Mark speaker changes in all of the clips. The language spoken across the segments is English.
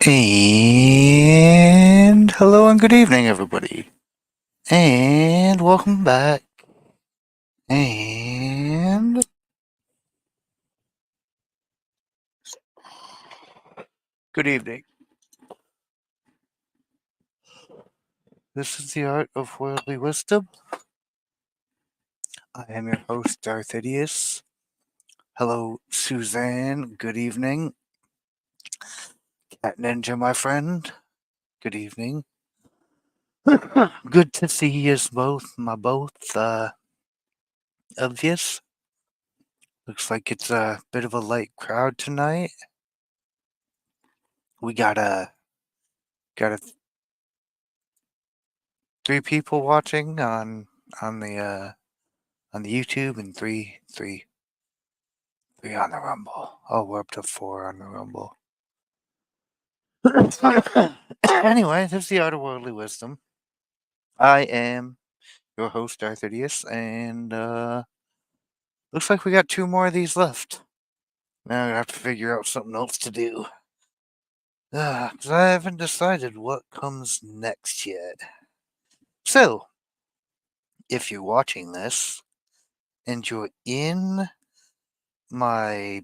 Speaker 1: And hello and good evening, everybody. And welcome back. And good evening. This is the Art of Worldly Wisdom. I am your host, DarthHideous. Hello, Suzanne. Good evening. Cat Ninja, my friend. Good evening. Good to see you both, obvious. Looks like it's a bit of a light crowd tonight. We got a 3 people watching on the YouTube and three on the Rumble. Oh, we're up to 4 on the Rumble. Anyway, this is the Art of Worldly Wisdom. I am your host, DarthHideous, and looks like we got 2 more of these left. Now I have to figure out something else to do. Because I haven't decided what comes next yet. So, if you're watching this and you're in my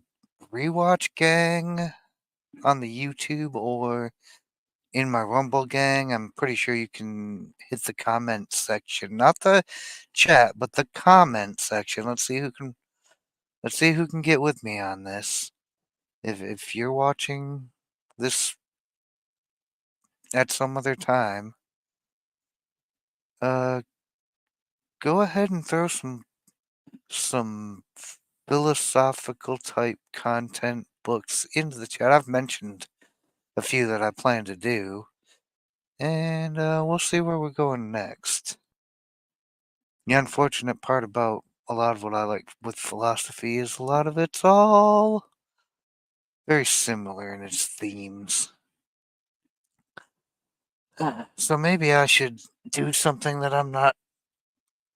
Speaker 1: rewatch gang on the YouTube or in my Rumble gang, I'm pretty sure you can hit the comment section, not the chat, but the comment section. Let's see who can get with me on this. If you're watching this at some other time, go ahead and throw some philosophical type content books into the chat. I've mentioned a few that I plan to do, and we'll see where we're going next. The unfortunate part about a lot of what I like with philosophy is a lot of it's all very similar in its themes. So maybe I should do something that I'm not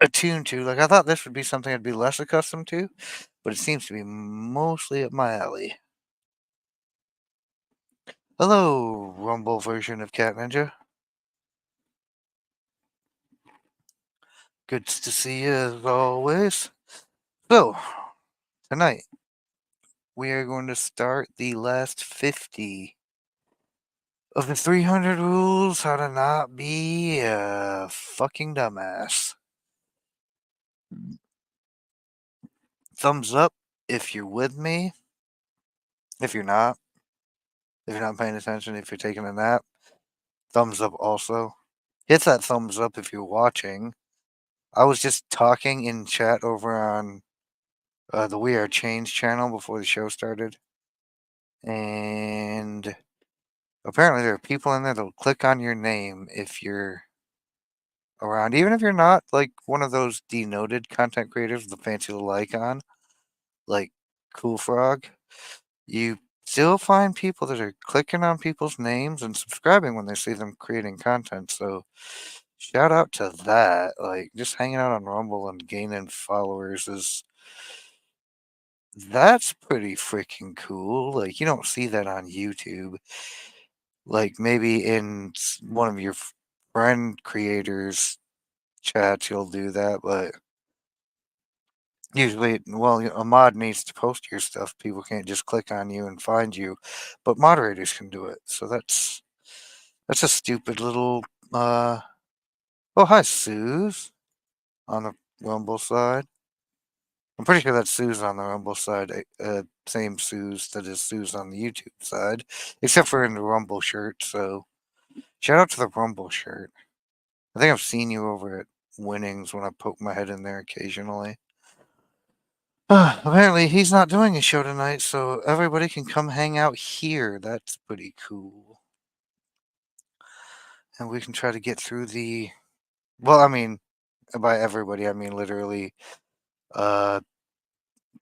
Speaker 1: attuned to. Like, I thought this would be something I'd be less accustomed to, but it seems to be mostly up my alley. Hello, Rumble version of Cat Ninja. Good to see you as always. So, tonight, we are going to start the last 50 of the 300 rules how to not be a fucking dumbass. Thumbs up if you're with me. If you're not paying attention, if you're taking a nap, thumbs up also. Hit that thumbs up if you're watching. I was just talking in chat over on the We Are Change channel before the show started. And apparently there are people in there that'll click on your name if you're around. Even if you're not like one of those denoted content creators with a fancy little icon, like Cool Frog, you still find people that are clicking on people's names and subscribing when they see them creating content. So shout out to that. Like just hanging out on Rumble and gaining followers is that's pretty freaking cool. Like you don't see that on YouTube. Like maybe in one of your friend creators chats you'll do that, but usually, well, a mod needs to post your stuff. People can't just click on you and find you, but moderators can do it. So that's a stupid little. Oh, hi, Suze on the Rumble side. I'm pretty sure that's Suze on the Rumble side. Same Suze that is Suze on the YouTube side, except for in the Rumble shirt. So shout out to the Rumble shirt. I think I've seen you over at Winnings when I poke my head in there occasionally. Apparently, he's not doing a show tonight, so everybody can come hang out here. That's pretty cool. And we can try to get through the. Well, I mean, by everybody, I mean literally. Uh,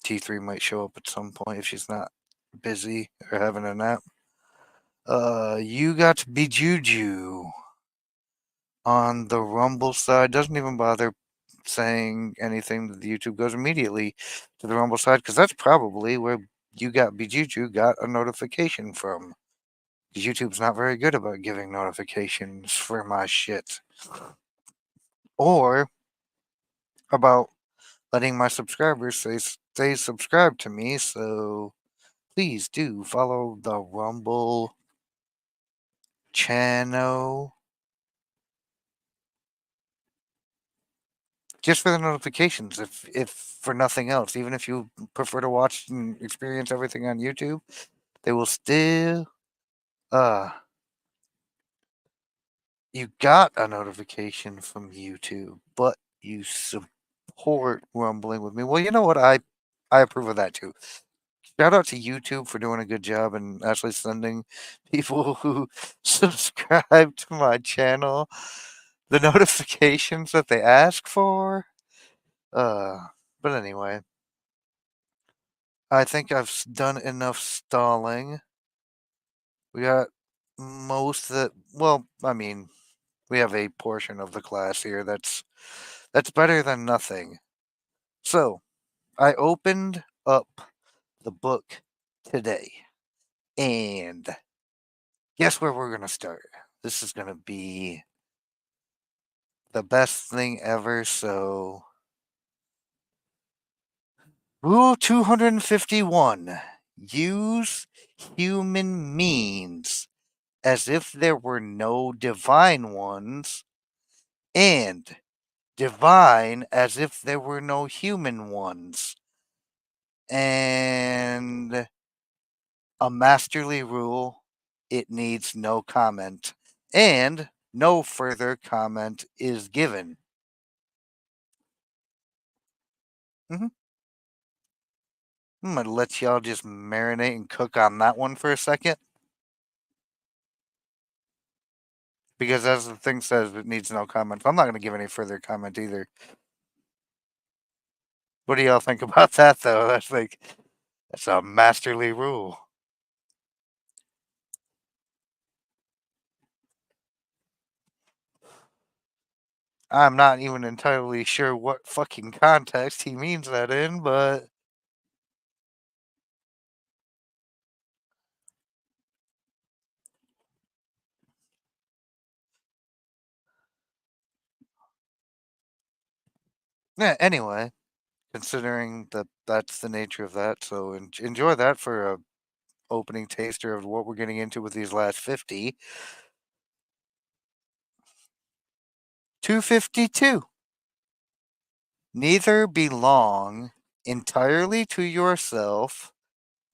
Speaker 1: T3 might show up at some point if she's not busy or having a nap. You got Bijuju on the Rumble side. Doesn't even bother saying anything to the YouTube. Goes immediately to the Rumble side because that's probably where you got Bijuju got a notification from. YouTube's not very good about giving notifications for my shit. Or about letting my subscribers say stay subscribed to me, so please do follow the Rumble channel. Just for the notifications, if for nothing else. Even if you prefer to watch and experience everything on YouTube, they will still you got a notification from YouTube, but you support rumbling with me. Well, you know what? I approve of that too. Shout out to YouTube for doing a good job and actually sending people who subscribe to my channel the notifications that they ask for. Uh, but anyway, I think I've done enough stalling. We got most that. Well, I mean, we have a portion of the class here that's better than nothing. So I opened up the book today, and guess where we're gonna start? This is gonna be the best thing ever. So Rule 251: use human means as if there were no divine ones, and divine as if there were no human ones. And a masterly rule, it needs no comment. And no further comment is given. Mm-hmm. I'm going to let y'all just marinate and cook on that one for a second. Because as the thing says, it needs no comment. I'm not going to give any further comment either. What do y'all think about that, though? That's a masterly rule. I'm not even entirely sure what fucking context he means that in, but yeah, anyway, considering that that's the nature of that, so enjoy that for a opening taster of what we're getting into with these last 50. 252. Neither belong entirely to yourself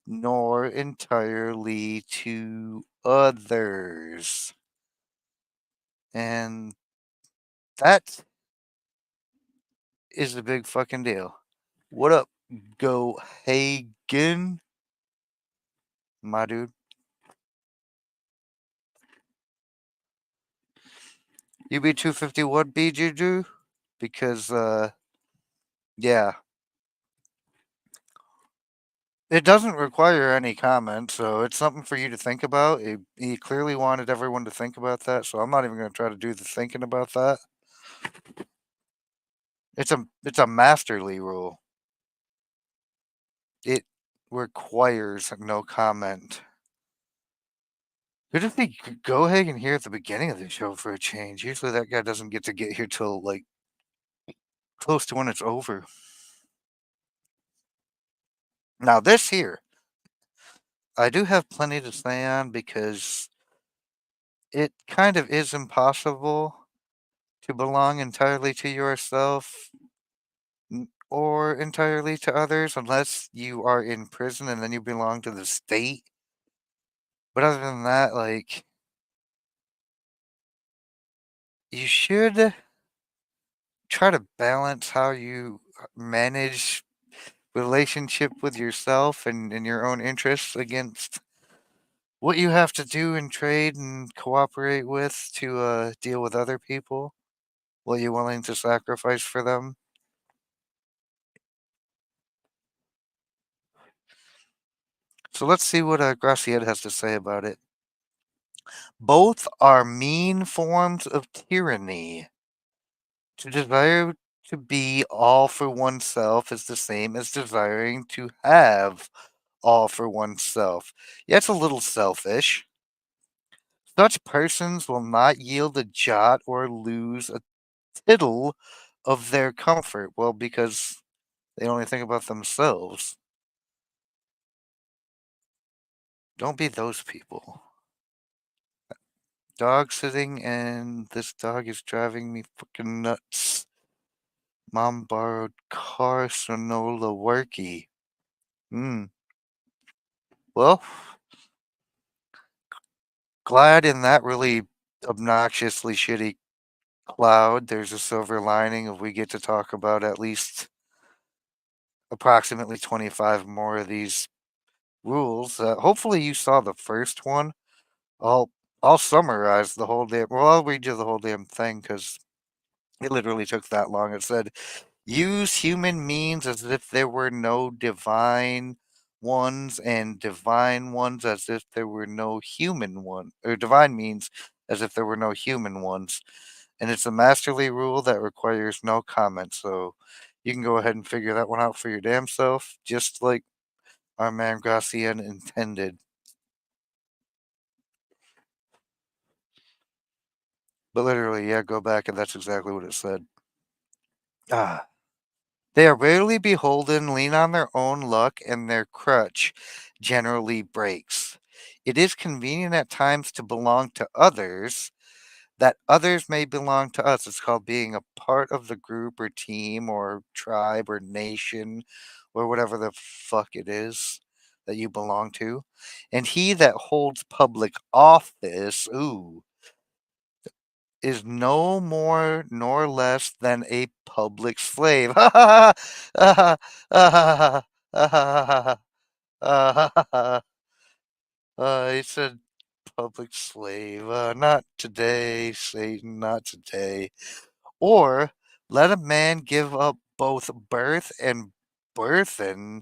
Speaker 1: nor entirely to others. And that is a big fucking deal. What up, Go Hagen, my dude? You be 251 B Juju? Because, yeah. It doesn't require any comment, so it's something for you to think about. He clearly wanted everyone to think about that, so I'm not even going to try to do the thinking about that. It's a masterly rule. It requires no comment. Good if they could go ahead and here at the beginning of the show for a change. Usually that guy doesn't get to get here till like close to when it's over. Now this here, I do have plenty to say on because it kind of is impossible to belong entirely to yourself or entirely to others unless you are in prison and then you belong to the state. But other than that, like, you should try to balance how you manage relationship with yourself and your own interests against what you have to do and trade and cooperate with to deal with other people. What you willing to sacrifice for them? So let's see what Gracian has to say about it. Both are mean forms of tyranny. To desire to be all for oneself is the same as desiring to have all for oneself. Yeah, it's a little selfish. Such persons will not yield a jot or lose a tittle of their comfort. Well, because they only think about themselves. Don't be those people. Dog sitting and this dog is driving me fucking nuts. Mom borrowed car Sonola worky. Hmm. Well, glad in that really obnoxiously shitty cloud there's a silver lining if we get to talk about at least approximately 25 more of these rules. Hopefully you saw the first one. I'll I'll summarize the whole damn. Well, I'll read you the whole damn thing because it literally took that long. It said, "Use human means as if there were no divine ones, and divine ones as if there were no human one, or divine means as if there were no human ones." And it's a masterly rule that requires no comment. So you can go ahead and figure that one out for your damn self, just like our man Gracian intended. But literally, yeah, go back and that's exactly what it said. Ah. They are rarely beholden, lean on their own luck, and their crutch generally breaks. It is convenient at times to belong to others, that others may belong to us. It's called being a part of the group or team or tribe or nation or whatever the fuck it is that you belong to. And he that holds public office, ooh, is no more nor less than a public slave. Ha ha ha ha ha ha ha. He said public slave. Not today, Satan, not today. Or let a man give up both birth and burthen,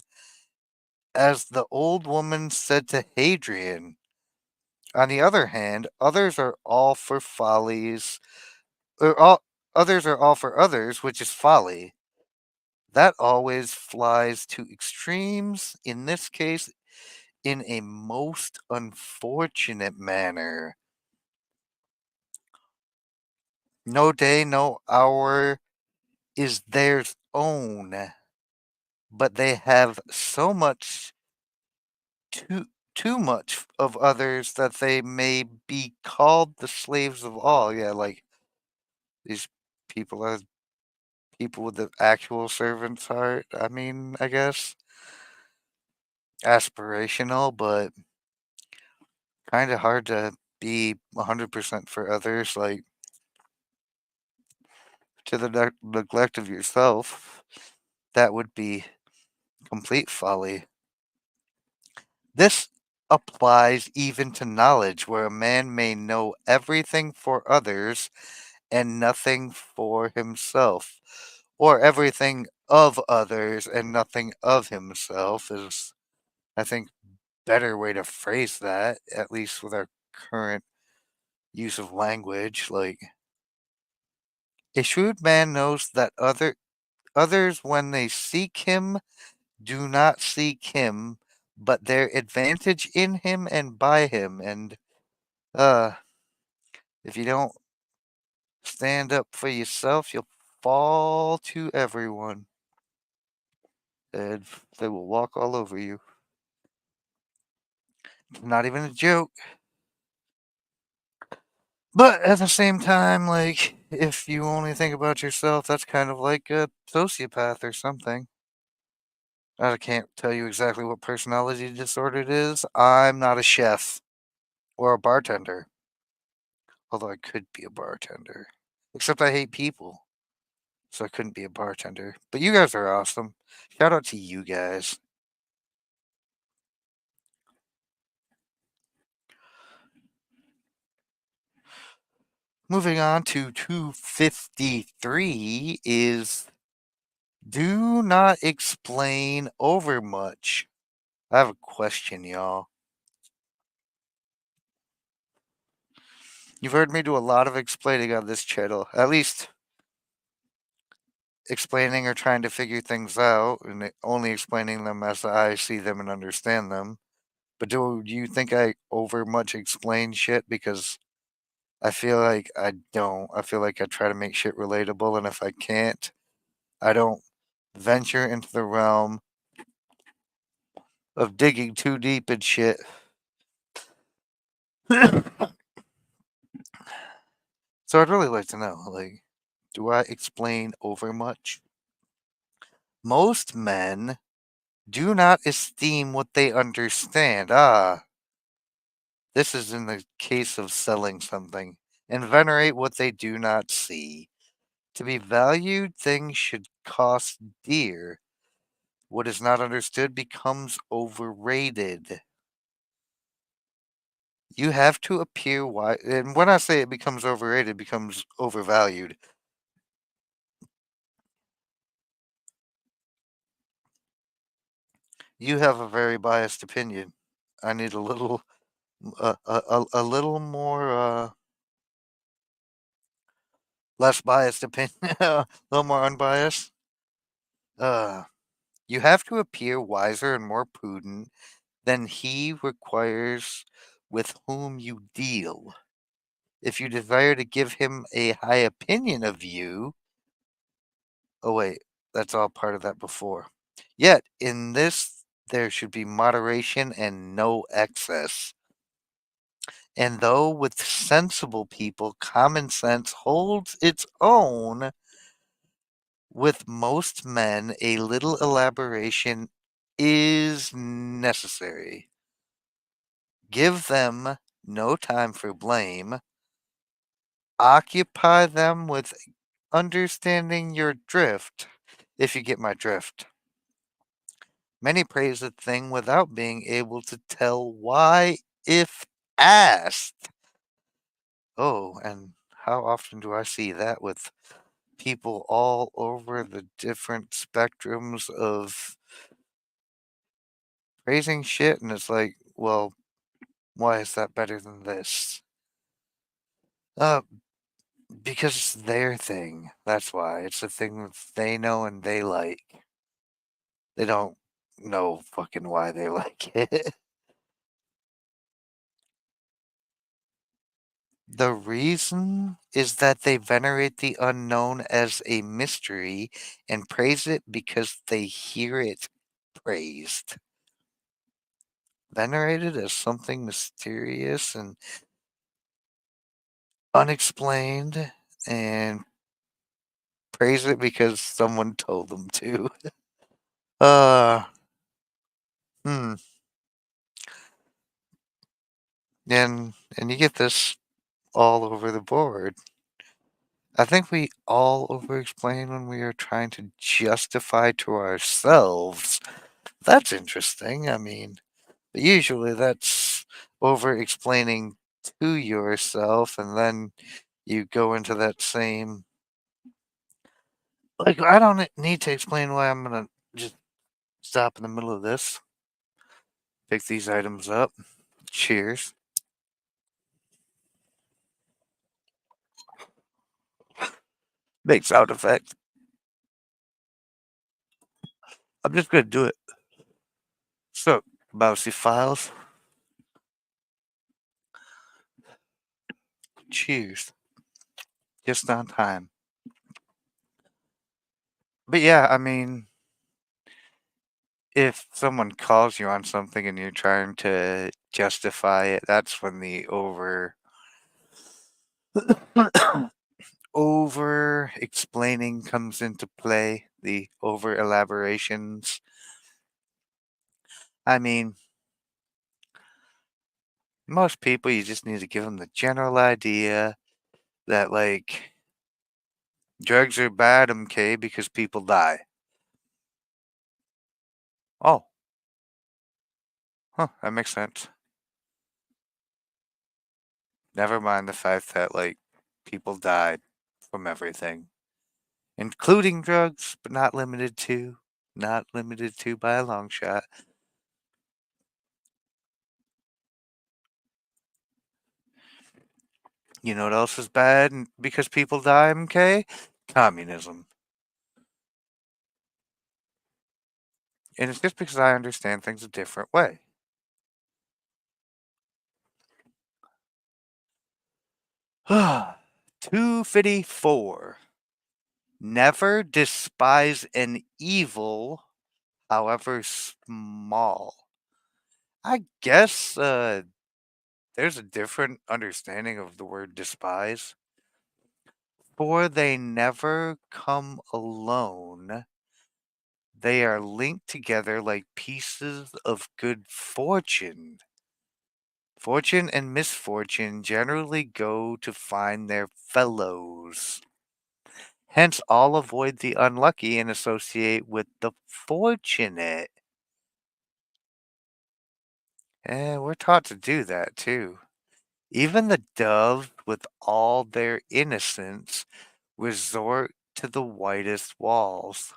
Speaker 1: as the old woman said to Hadrian. On the other hand, others are all for follies, or all others are all for others, which is folly. That always flies to extremes, in this case, in a most unfortunate manner. No day, no hour is theirs own, but they have so much too too much of others that they may be called the slaves of all. Yeah, like these people are people with the actual servant's heart. I mean, I guess aspirational, but kind of hard to be 100% for others, like to the neglect of yourself. That would be complete folly. This applies even to knowledge, where a man may know everything for others and nothing for himself, or everything of others and nothing of himself is. I think better way to phrase that, at least with our current use of language, like a shrewd man knows that others when they seek him do not seek him, but their advantage in him and by him. And uh if you don't stand up for yourself, you'll fall to everyone. And they will walk all over you. Not even a joke. But at the same time, like, if you only think about yourself, that's kind of like a sociopath or something. I can't tell you exactly what personality disorder it is. I'm not a chef or a bartender, although I could be a bartender. Except I hate people, so I couldn't be a bartender. But you guys are awesome. Shout out to you guys. Moving on to 253 is do not explain over much. I have a question, y'all. You've heard me do a lot of explaining on this channel, at least explaining or trying to figure things out and only explaining them as I see them and understand them. But do you think I over much explain shit? Because I feel like I don't. I feel like I try to make shit relatable, and if I can't, I don't venture into the realm of digging too deep in shit. So I'd really like to know, like, do I explain over much? Most men do not esteem what they understand. This is in the case of selling something. And venerate what they do not see. To be valued, things should cost dear. What is not understood becomes overrated. You have to appear wise. And when I say it becomes overrated, it becomes overvalued. You have a very biased opinion. I need a little more, less biased opinion, a little more unbiased. Uh, you have to appear wiser and more prudent than he requires with whom you deal. If you desire to give him a high opinion of you, oh, wait, that's all part of that before. Yet, in this, there should be moderation and no excess. And though with sensible people, common sense holds its own, with most men, a little elaboration is necessary. Give them no time for blame. Occupy them with understanding your drift, if you get my drift. Many praise a thing without being able to tell why if asked. Oh, and how often do I see that with people all over the different spectrums of praising shit? And it's like, well, why is that better than this? Uh, because it's their thing. That's why. It's the thing that they know and they like. They don't know fucking why they like it. The reason is that they venerate the unknown as a mystery and praise it because they hear it praised. Venerated as something mysterious and unexplained, and praise it because someone told them to. Uh, hmm. And you get this all over the board. I think we all over explain when we are trying to justify to ourselves. That's interesting. I mean, usually that's over explaining to yourself, and then you go into that same. Like, I don't need to explain why I'm gonna just stop in the middle of this. Pick these items up. Cheers. Make sound effect. I'm just gonna do it. So, mousy files. Cheers. Just on time. But yeah, I mean, if someone calls you on something and you're trying to justify it, that's when the over explaining comes into play, the over elaborations. I mean, most people, you just need to give them the general idea that, like, drugs are bad, okay, because people die. Oh, huh, that makes sense. Never mind the fact that, like, people died from everything, including drugs, but not limited to. Not limited to by a long shot. You know what else is bad because people die, okay? Communism. And it's just because I understand things a different way. 254. Never despise an evil, however small. I guess there's a different understanding of the word despise. For they never come alone. They are linked together like pieces of good fortune. Fortune and misfortune generally go to find their fellows. Hence, all avoid the unlucky and associate with the fortunate. And we're taught to do that too. Even the doves, with all their innocence, resort to the whitest walls.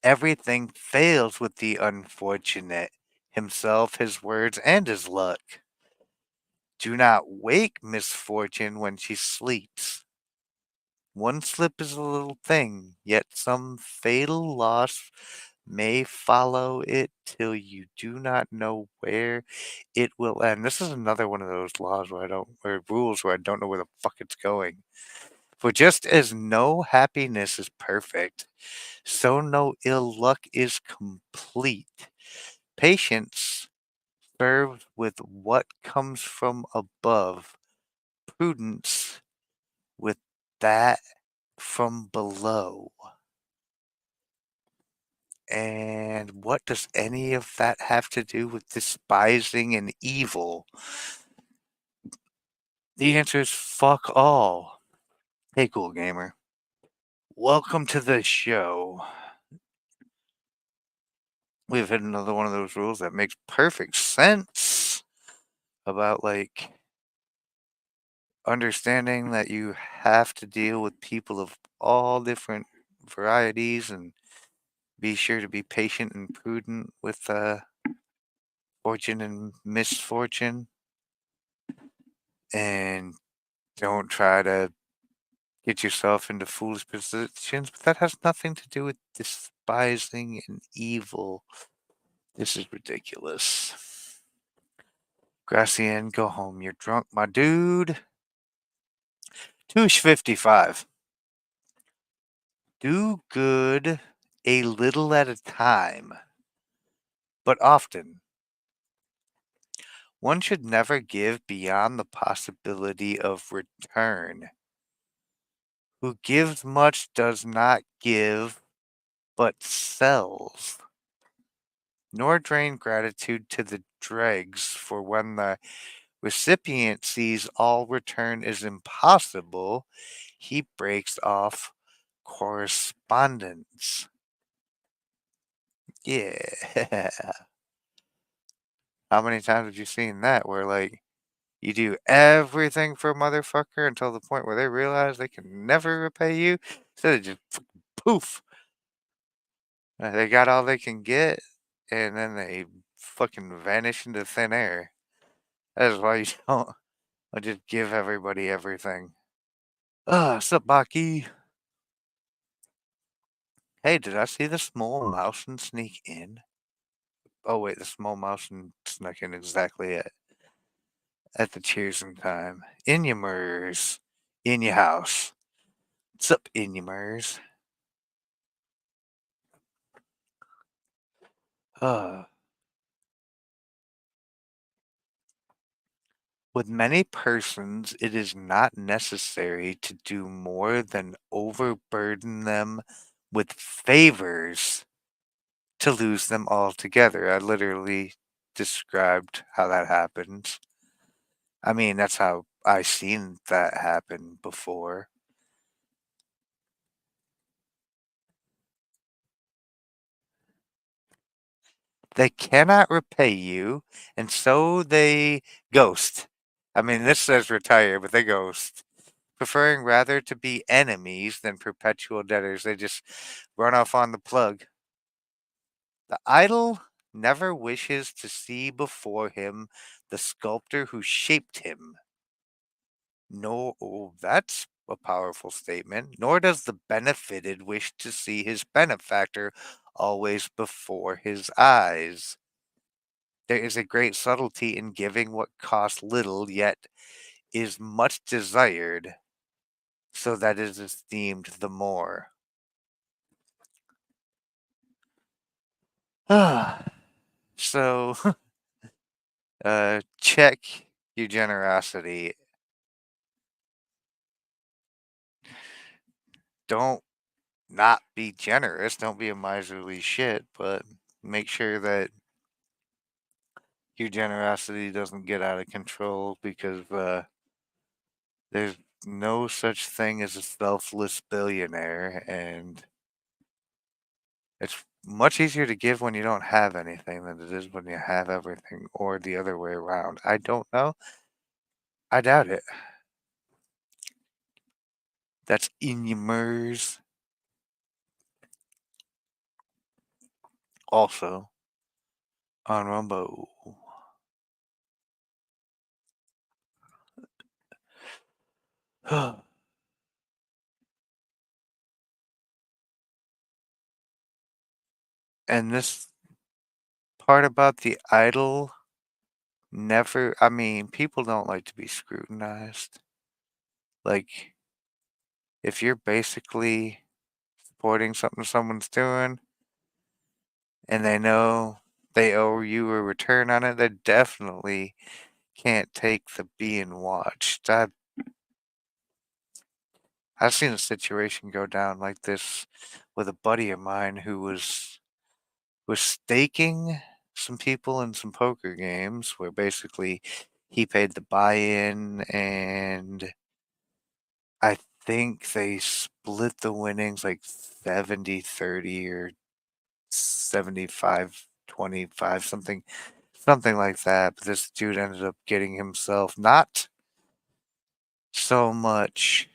Speaker 1: Everything fails with the unfortunate, himself, his words, and his luck. Do not wake misfortune when she sleeps. One slip is a little thing, yet some fatal loss may follow it till you do not know where it will end. This is another one of those laws where or rules where I don't know where the fuck it's going. For just as no happiness is perfect, so no ill luck is complete. Patience serves with what comes from above, prudence with that from below. And what does any of that have to do with despising an evil? The answer is fuck all. Hey, cool gamer. Welcome to the show. We've hit another one of those rules that makes perfect sense about, like, understanding that you have to deal with people of all different varieties and be sure to be patient and prudent with fortune and misfortune. And don't try to get yourself into foolish positions, but that has nothing to do with despising an evil. This is ridiculous. Gracian, go home. You're drunk, my dude. 255. Do good a little at a time, but often. One should never give beyond the possibility of return. Who gives much does not give, but sells. Nor drain gratitude to the dregs, for when the recipient sees all return is impossible, he breaks off correspondence. Yeah. How many times have you seen that where, like, you do everything for a motherfucker until the point where they realize they can never repay you? Instead of just poof, they got all they can get, and then they fucking vanish into thin air. That is why you don't just give everybody everything. Sup, Baki? Hey, did I see the small mouse and sneak in? Oh wait, the small mouse and snuck in exactly at the choosing time. In your mers. In your house. What's up, in your mers? Uh, with many persons, it is not necessary to do more than overburden them with favors to lose them altogether. I literally described how that happens. I mean, that's how I seen that happen before. They cannot repay you, and so they ghost. I mean, this says retire, but they ghost. Preferring rather to be enemies than perpetual debtors. They just run off on the plug. The idol never wishes to see before him the sculptor who shaped him. No, oh, that's a powerful statement. Nor does the benefited wish to see his benefactor always before his eyes. There is a great subtlety in giving what costs little, yet is much desired, so that it is esteemed the more. So, check your generosity. Don't not be generous. Don't be a miserly shit, but make sure that your generosity doesn't get out of control because there's no such thing as a selfless billionaire, and it's much easier to give when you don't have anything than it is when you have everything, or the other way around. I don't know. I doubt it. That's in your MERS. Also on Rumbo. And this part about the idol never, I mean, people don't like to be scrutinized. Like, if you're basically supporting something someone's doing and they know they owe you a return on it, they definitely can't take the being watched. I've seen a situation go down like this with a buddy of mine who was staking some people in some poker games where basically he paid the buy-in, and I think they split the winnings like 70-30 or 75-25, something like that. But this dude ended up getting himself not so much.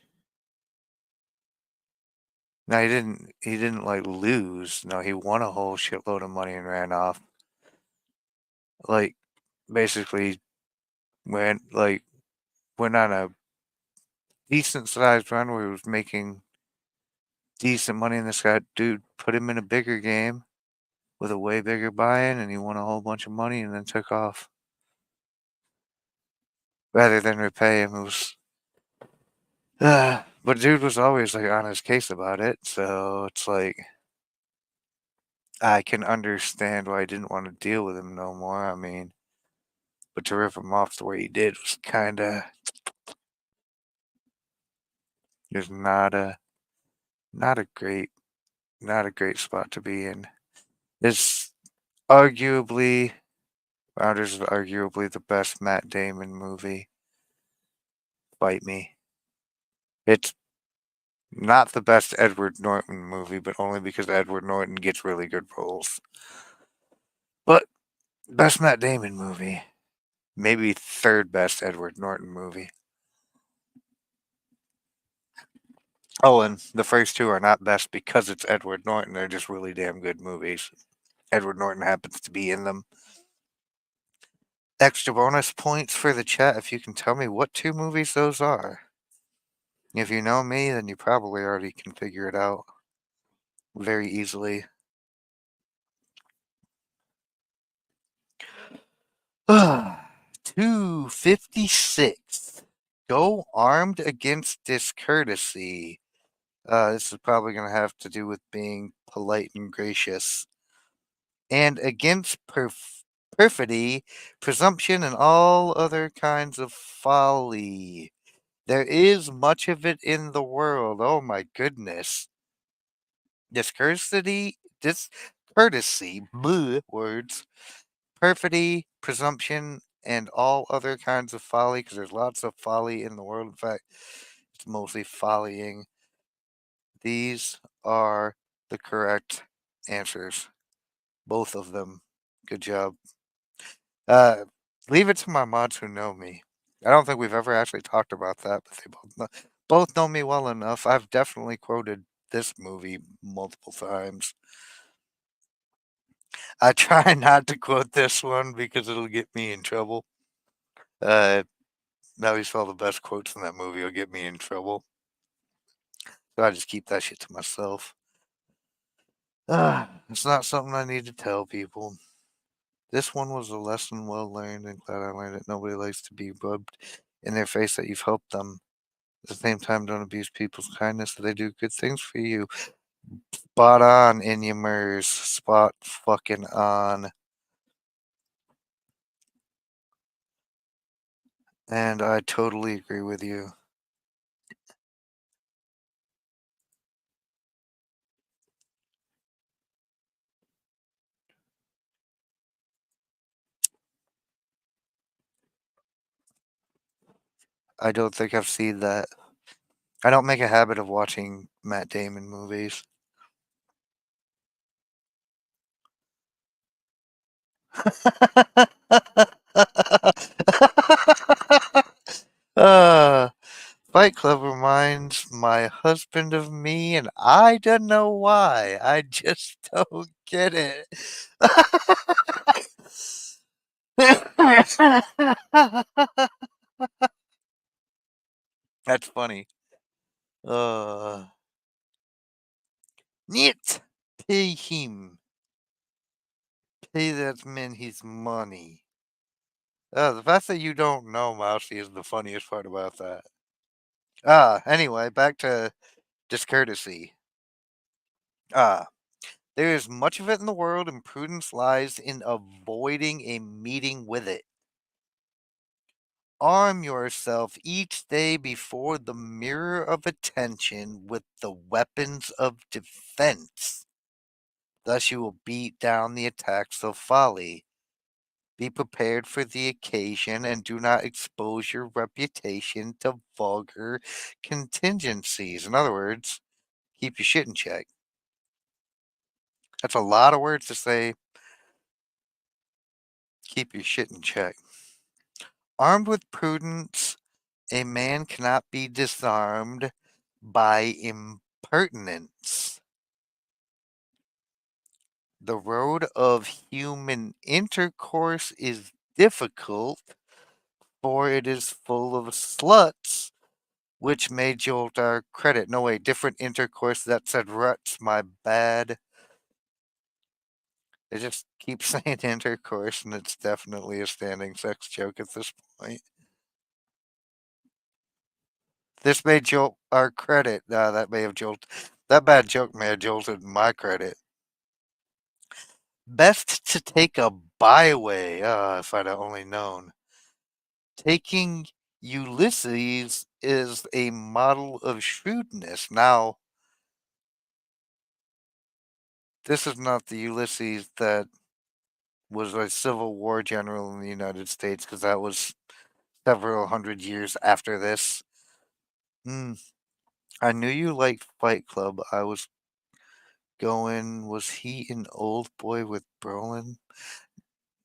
Speaker 1: No, he didn't like lose. No, he won a whole shitload of money and ran off. Like, basically went on a decent sized run where he was making decent money, and this guy dude put him in a bigger game with a way bigger buy-in, and he won a whole bunch of money and then took off. Rather than repay him, it was but dude was always like on his case about it, so it's like I can understand why I didn't want to deal with him no more. I mean, but to rip him off the way he did was kinda is not a great not a great spot to be in. It's arguably Rounders is arguably the best Matt Damon movie. Fight me. It's not the best Edward Norton movie, but only because Edward Norton gets really good roles. But best Matt Damon movie. Maybe third best Edward Norton movie. Oh, and the first two are not best because it's Edward Norton. They're just really damn good movies. Edward Norton happens to be in them. Extra bonus points for the chat if you can tell me what two movies those are. If you know me, then you probably already can figure it out very easily. 256. Go armed against discourtesy. This is probably going to have to do with being polite and gracious. And against perfidy, presumption, and all other kinds of folly. There is much of it in the world. Oh my goodness. Discourtesy, bleh, words, perfidy, presumption, and all other kinds of folly, because there's lots of folly in the world. In fact, it's mostly follying. These are the correct answers. Both of them. Good job. Uh, leave it to my mods who know me. I don't think we've ever actually talked about that, but they both know me well enough. I've definitely quoted this movie multiple times. I try not to quote this one because it'll get me in trouble. Now he's all the best quotes in that movie will get me in trouble. So I just keep that shit to myself. It's not something I need to tell people. This one was a lesson well learned, and glad I learned it. Nobody likes to be rubbed in their face that you've helped them. At the same time, don't abuse people's kindness so they do good things for you. Spot on, Inumers. Spot fucking on. And I totally agree with you. I don't think I've seen that. I don't make a habit of watching Matt Damon movies. uh, Fight Club reminds my husband of me, and I don't know why. I just don't get it. That's funny. Uh, Niet pay him. Pay that man his money. The fact that you don't know Mousy is the funniest part about that. Anyway, back to discourtesy. Ah, there is much of it in the world, and prudence lies in avoiding a meeting with it. Arm yourself each day before the mirror of attention with the weapons of defense. Thus you will beat down the attacks of folly. Be prepared for the occasion and do not expose your reputation to vulgar contingencies. In other words, keep your shit in check. That's a lot of words to say. Keep your shit in check. Armed with prudence, a man cannot be disarmed by impertinence. The road of human intercourse is difficult, for it is full of sluts, which may jolt our credit. No, wait, different intercourse. That said ruts, my bad. They just keep saying intercourse, and it's definitely a standing sex joke at this point. This may jolt our credit. That may have jolted. That bad joke may have jolted my credit. Best to take a byway. If I'd only known. Taking Ulysses is a model of shrewdness. Now, this is not the Ulysses that was a Civil War general in the United States, because that was several hundred years after this. I knew you liked Fight Club. I was going. Was he an old boy with Brolin?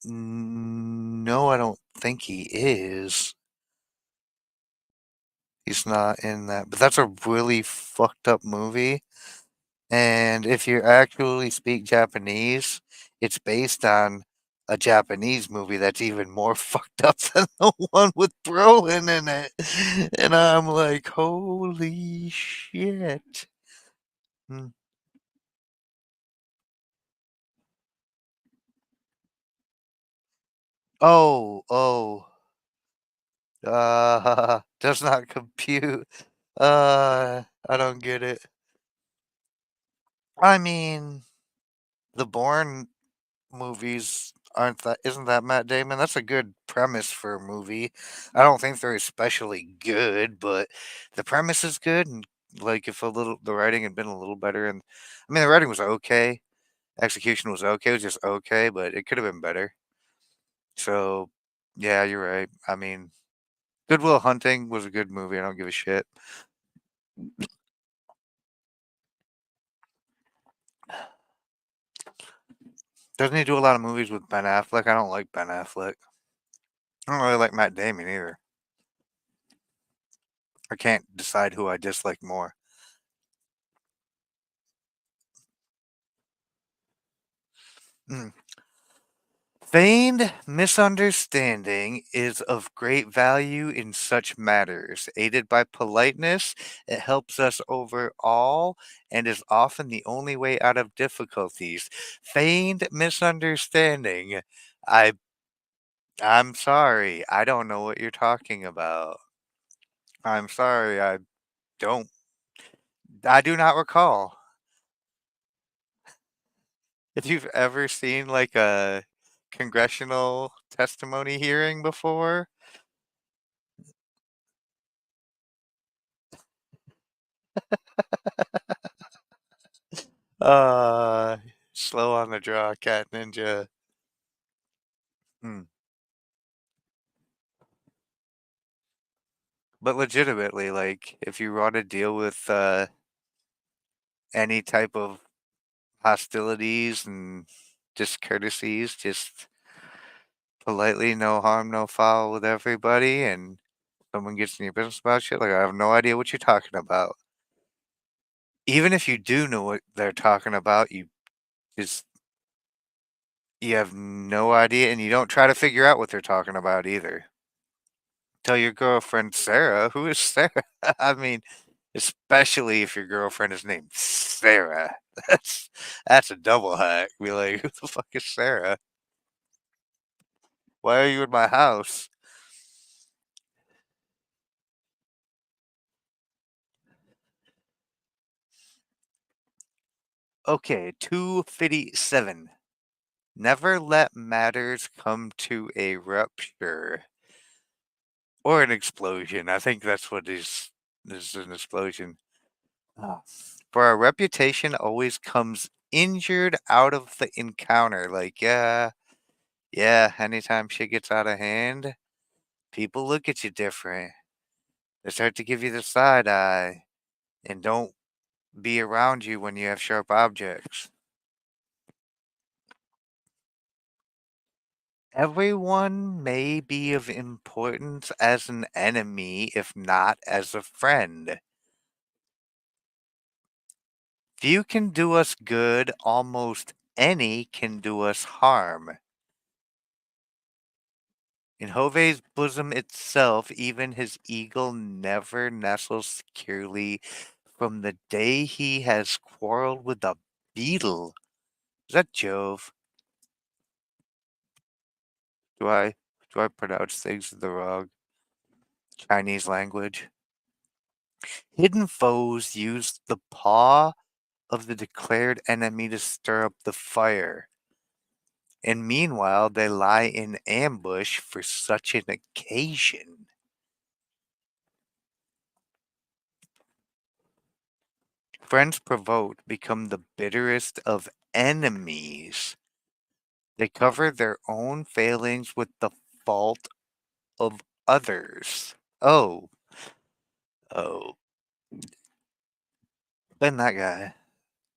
Speaker 1: No, I don't think he is. He's not in that. But that's a really fucked up movie. And if you actually speak Japanese, It's based on a Japanese movie that's even more fucked up than the one with Brolin in it. And I'm like, holy shit. Hmm. Oh, does not compute. I don't get it. I mean, the Bourne movies aren't that isn't that Matt Damon? That's a good premise for a movie. I don't think they're especially good, but the premise is good and like if a little the writing had been a little better and I mean the writing was okay. Execution was okay, it was just okay, but it could have been better. So yeah, you're right. I mean Goodwill Hunting was a good movie. I don't give a shit. Doesn't he do a lot of movies with Ben Affleck? I don't like Ben Affleck. I don't really like Matt Damon either. I can't decide who I dislike more. Mm. Feigned misunderstanding is of great value in such matters. Aided by politeness, it helps us over all and is often the only way out of difficulties. Feigned misunderstanding. I I'm sorry. I don't know what you're talking about. I'm sorry. Don't I do not recall. If you've ever seen like a congressional testimony hearing before, uh, slow on the draw, cat ninja. Hmm. But legitimately, like, if you want to deal with any type of hostilities and discourtesies, just politely, no harm, no foul with everybody, and someone gets in your business about shit, like, I have no idea what you're talking about. Even if you do know what they're talking about, just you have no idea, and you don't try to figure out what they're talking about either. Tell your girlfriend Sarah, who is Sarah? I mean, especially if your girlfriend is named Sarah. That's a double hack. Be like, who the fuck is Sarah? Why are you in my house? Okay, 257. Never let matters come to a rupture or an explosion. I think that's what is an explosion. Ah. For our reputation always comes injured out of the encounter. Like, yeah, anytime shit gets out of hand, people look at you different. They start to give you the side eye and don't be around you when you have sharp objects. Everyone may be of importance as an enemy, if not as a friend. Few can do us good, almost any can do us harm. In Jove's bosom itself, even his eagle never nestles securely from the day he has quarreled with a beetle. Is that Jove? Do I do I pronounce things in the wrong Chinese language? Hidden foes use the paw of the declared enemy to stir up the fire, and meanwhile they lie in ambush for such an occasion. Friends provoked become the bitterest of enemies. They cover their own failings with the fault of others. Oh, oh, been that guy.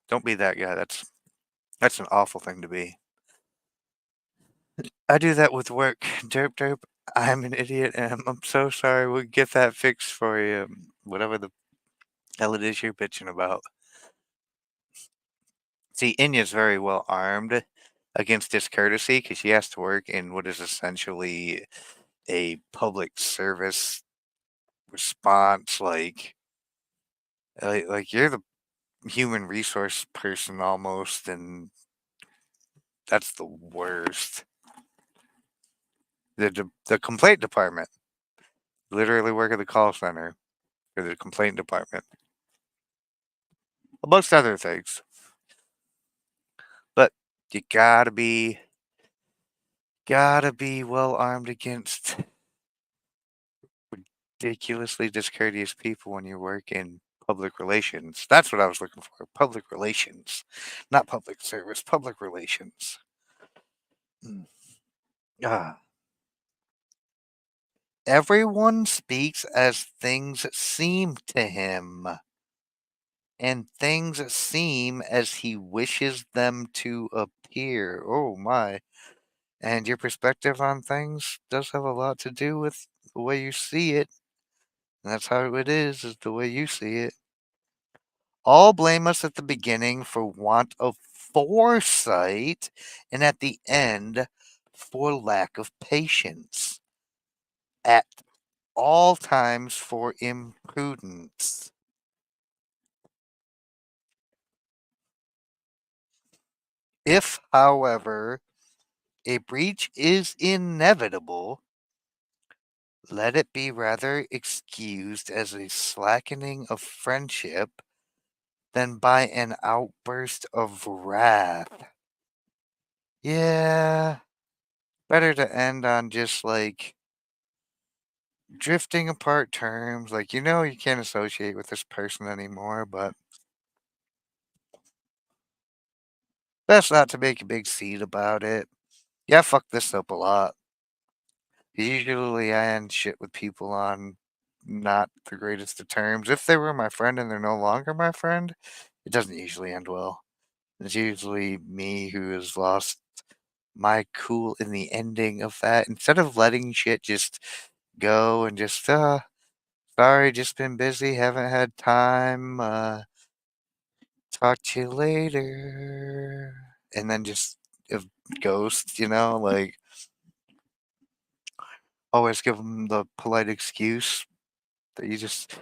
Speaker 1: Don't be that guy. That's an awful thing to be. I do that with work. Derp derp. I'm an idiot and I'm so sorry. We'll get that fixed for you. Whatever the hell it is you're bitching about. See, Inya's very well armed. against discourtesy because she has to work in what is essentially a public service response. Like you're the human resource person almost, and that's the worst. The complaint department, literally work at the call center for the complaint department, amongst other things. But you gotta be well armed against ridiculously discourteous people when you work in public relations. That's what I was looking for. Public relations, not public service. Public relations. Mm. Ah. Everyone speaks as things seem to him, and things seem as he wishes them to appear. Oh my. And your perspective on things does have a lot to do with the way you see it. And that's how it is the way you see it. All blame us at the beginning for want of foresight, and at the end for lack of patience. At all times for imprudence. If, however, a breach is inevitable, let it be rather excused as a slackening of friendship than by an outburst of wrath. Yeah, better to end on just like drifting apart terms. Like, you can't associate with this person anymore, but best not to make a big scene about it. Yeah, I fucked this up a lot. Usually I end shit with people on not the greatest of terms. If they were my friend and they're no longer my friend, it doesn't usually end well. It's usually me who has lost my cool in the ending of that. Instead of letting shit just go and just, sorry, just been busy, haven't had time, talk to you later. And then just ghost, like always give them the polite excuse that you just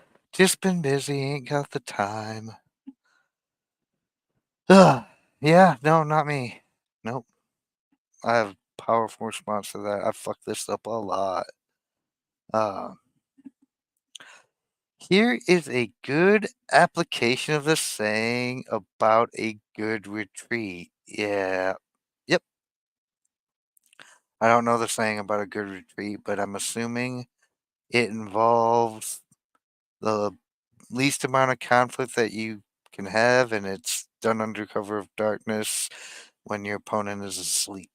Speaker 1: been busy, ain't got the time. Ugh. Yeah, no, not me. Nope. I have powerful response to that. I fucked this up a lot. Uh, Here is a good application of the saying about a good retreat. Yeah. Yep. I don't know the saying about a good retreat, but I'm assuming it involves the least amount of conflict that you can have, and it's done under cover of darkness when your opponent is asleep.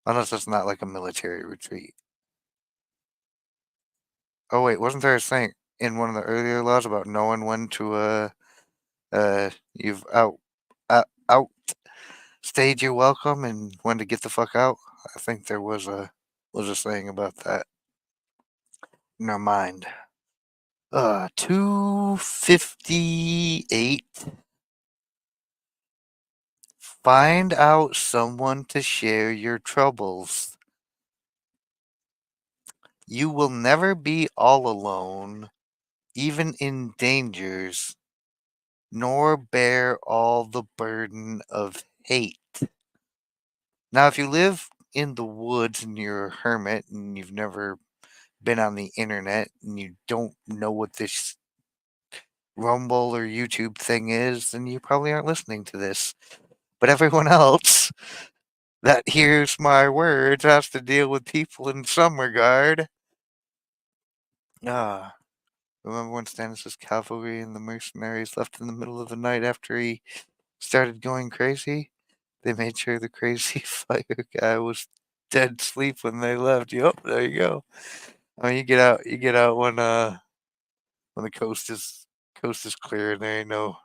Speaker 1: Unless it's not like a military retreat. Oh wait, wasn't there a saying in one of the earlier laws about knowing when to you've out stayed your welcome and when to get the fuck out? I think there was a saying about that. Never mind. 258. Find out someone to share your troubles. You will never be all alone, even in dangers, nor bear all the burden of hate. Now, if you live in the woods and you're a hermit and you've never been on the internet and you don't know what this Rumble or YouTube thing is, then you probably aren't listening to this. But everyone else that hears my words has to deal with people in some regard. Ah, remember when Stannis' cavalry and the mercenaries left in the middle of the night after he started going crazy? They made sure the crazy fire guy was dead asleep when they left. Yup, there you go. I mean, you get out when the coast is clear and there ain't no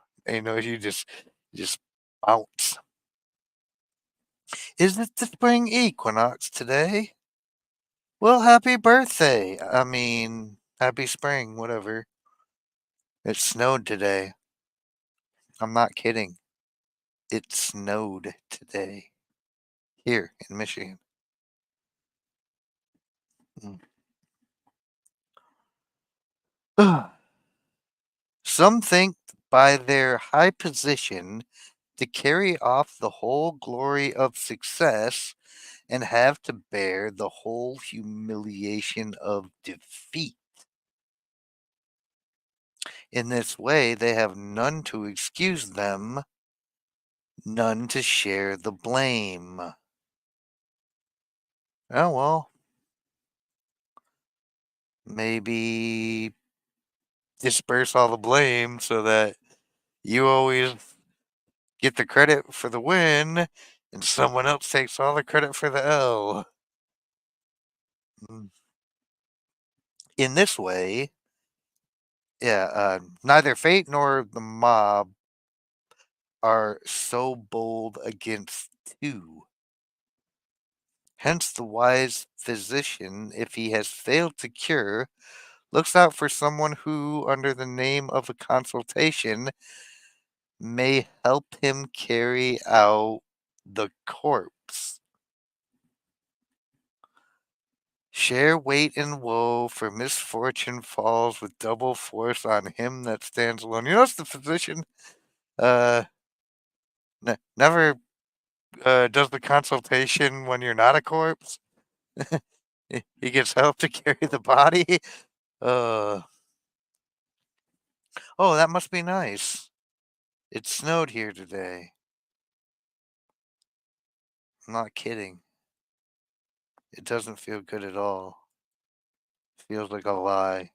Speaker 1: you just bounce. Is it the spring equinox today? Well, happy birthday. I mean, happy spring, whatever. It snowed today. I'm not kidding. It snowed today here in Michigan. Mm. Some think by their high position to carry off the whole glory of success and have to bear the whole humiliation of defeat. In this way, they have none to excuse them, none to share the blame. Oh, well, maybe disperse all the blame so that you always get the credit for the win and someone else takes all the credit for the L. Mm. In this way, yeah, neither fate nor the mob are so bold against two. Hence, the wise physician, if he has failed to cure, looks out for someone who, under the name of a consultation, may help him carry out the corpse. Share weight and woe, for misfortune falls with double force on him that stands alone. You notice the physician uh, never does the consultation when you're not a corpse. He gets help to carry the body. Uh, oh, that must be nice. It snowed here today. I'm not kidding. It doesn't feel good at all. Feels like a lie.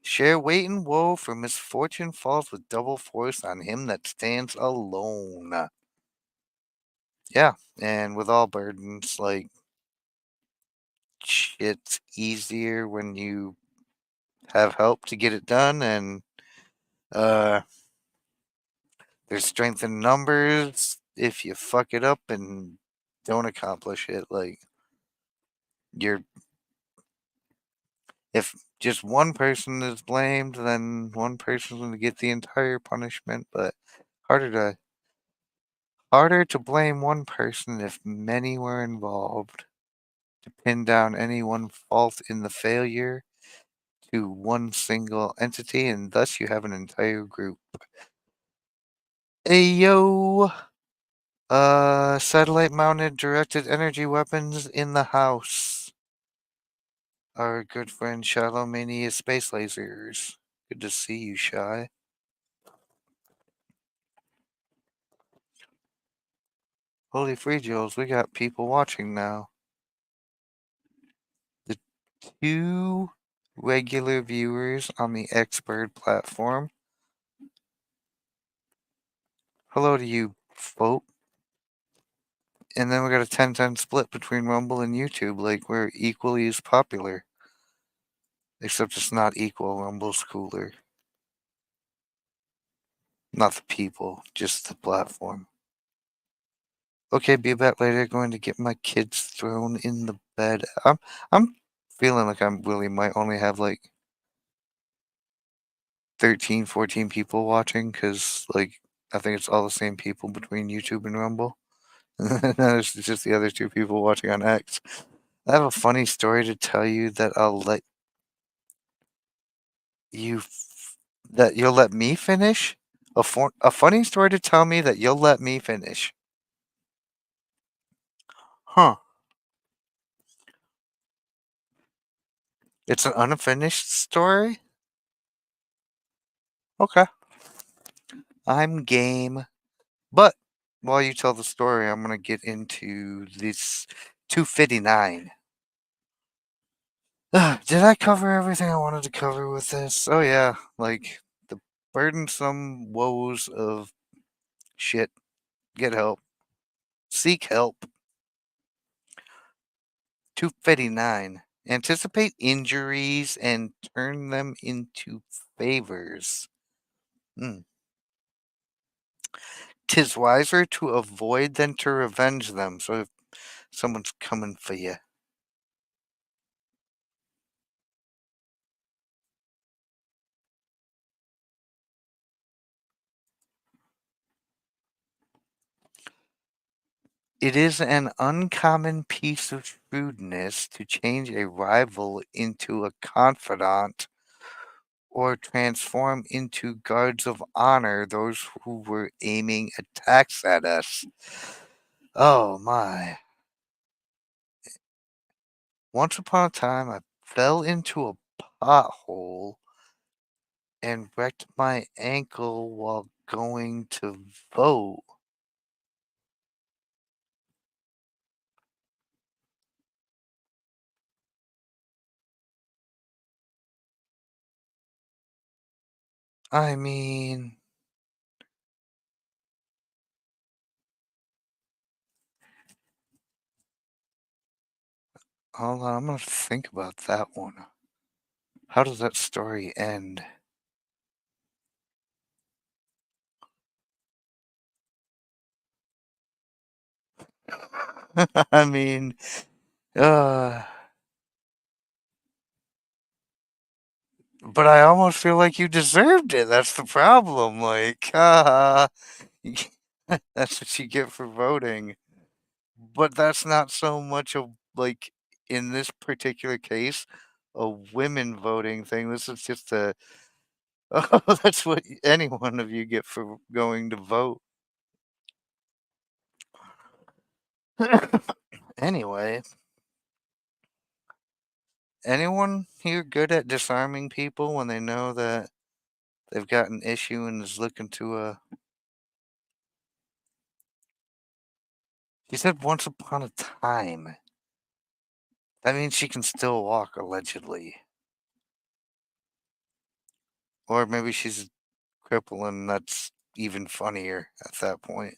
Speaker 1: Share weight and woe, for misfortune falls with double force on him that stands alone. Yeah, and with all burdens, like, it's easier when you have help to get it done, and uh, there's strength in numbers if you fuck it up and don't accomplish it. Like, you're if just one person is blamed, then one person's going to get the entire punishment. But harder to harder to blame one person if many were involved. To pin down any one fault in the failure to one single entity, and thus you have an entire group. Ayo! Satellite mounted directed energy weapons in the house. Our good friend Shadowmania Space Lasers. Good to see you, Shy. Holy free Jules, we got people watching now. The two regular viewers on the Xbird platform. Hello to you, folk. And then we got a 10-10 split between Rumble and YouTube. Like, we're equally as popular. Except it's not equal. Rumble's cooler. Not the people, just the platform. Okay, be back later. Going to get my kids thrown in the bed. I'm feeling like I really might only have like 13, 14 people watching because, like, I think it's all the same people between YouTube and Rumble. And then it's just the other two people watching on X. I have a funny story to tell you that I'll let you that you'll let me finish. A funny story to tell me that you'll let me finish. Huh. It's an unfinished story? Okay. I'm game. But while you tell the story, I'm going to get into this 259. Did I cover everything I wanted to cover with this? Oh, yeah. Like, the burdensome woes of shit. Get help. Seek help. 259. Anticipate injuries and turn them into favors. Hmm. 'Tis wiser to avoid than to revenge them. So if someone's coming for you, It is an uncommon piece of shrewdness to change a rival into a confidant or transform into guards of honor those who were aiming attacks at us. Oh my. Once upon a time, I fell into a pothole and wrecked my ankle while going to vote. I mean, hold on, I'm gonna think about that one. How does that story end? I mean, uh, but I almost feel like you deserved it. That's the problem. Like, that's what you get for voting. But that's not so much of like in this particular case a women voting thing. This is just a oh, that's what any one of you get for going to vote. Anyway, anyone here good at disarming people when they know that they've got an issue and is looking to She said once upon a time. That means she can still walk, allegedly. Or maybe she's a cripple and that's even funnier at that point.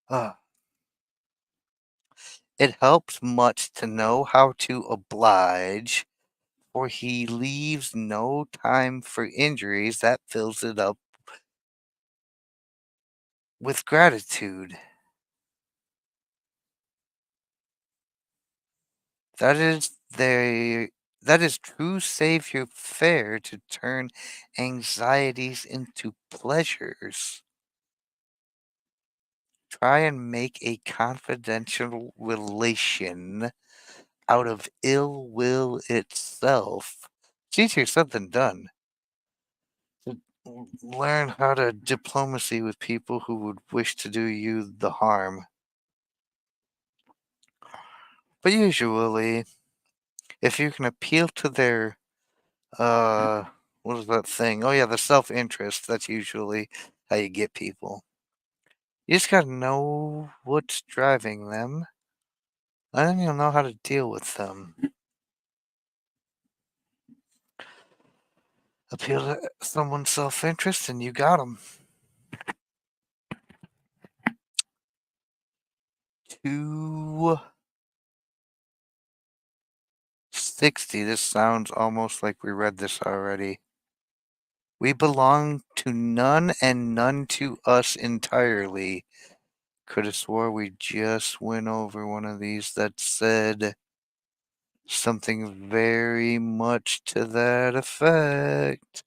Speaker 1: Ah. It helps much to know how to oblige, for he leaves no time for injuries that fills it up with gratitude. That is their that is true savior fare to turn anxieties into pleasures. Try and make a confidential relation out of ill will itself. It's easier said than done. To learn how to diplomacy with people who would wish to do you the harm. But usually, if you can appeal to their, uh, what is that thing? Oh, yeah, the self interest. That's usually how you get people. You just gotta know what's driving them, and then you'll know how to deal with them. Appeal to someone's self interest, and you got them. 260. This sounds almost like we read this already. We belong to none and none to us entirely. Could have swore we just went over one of these that said something very much to that effect.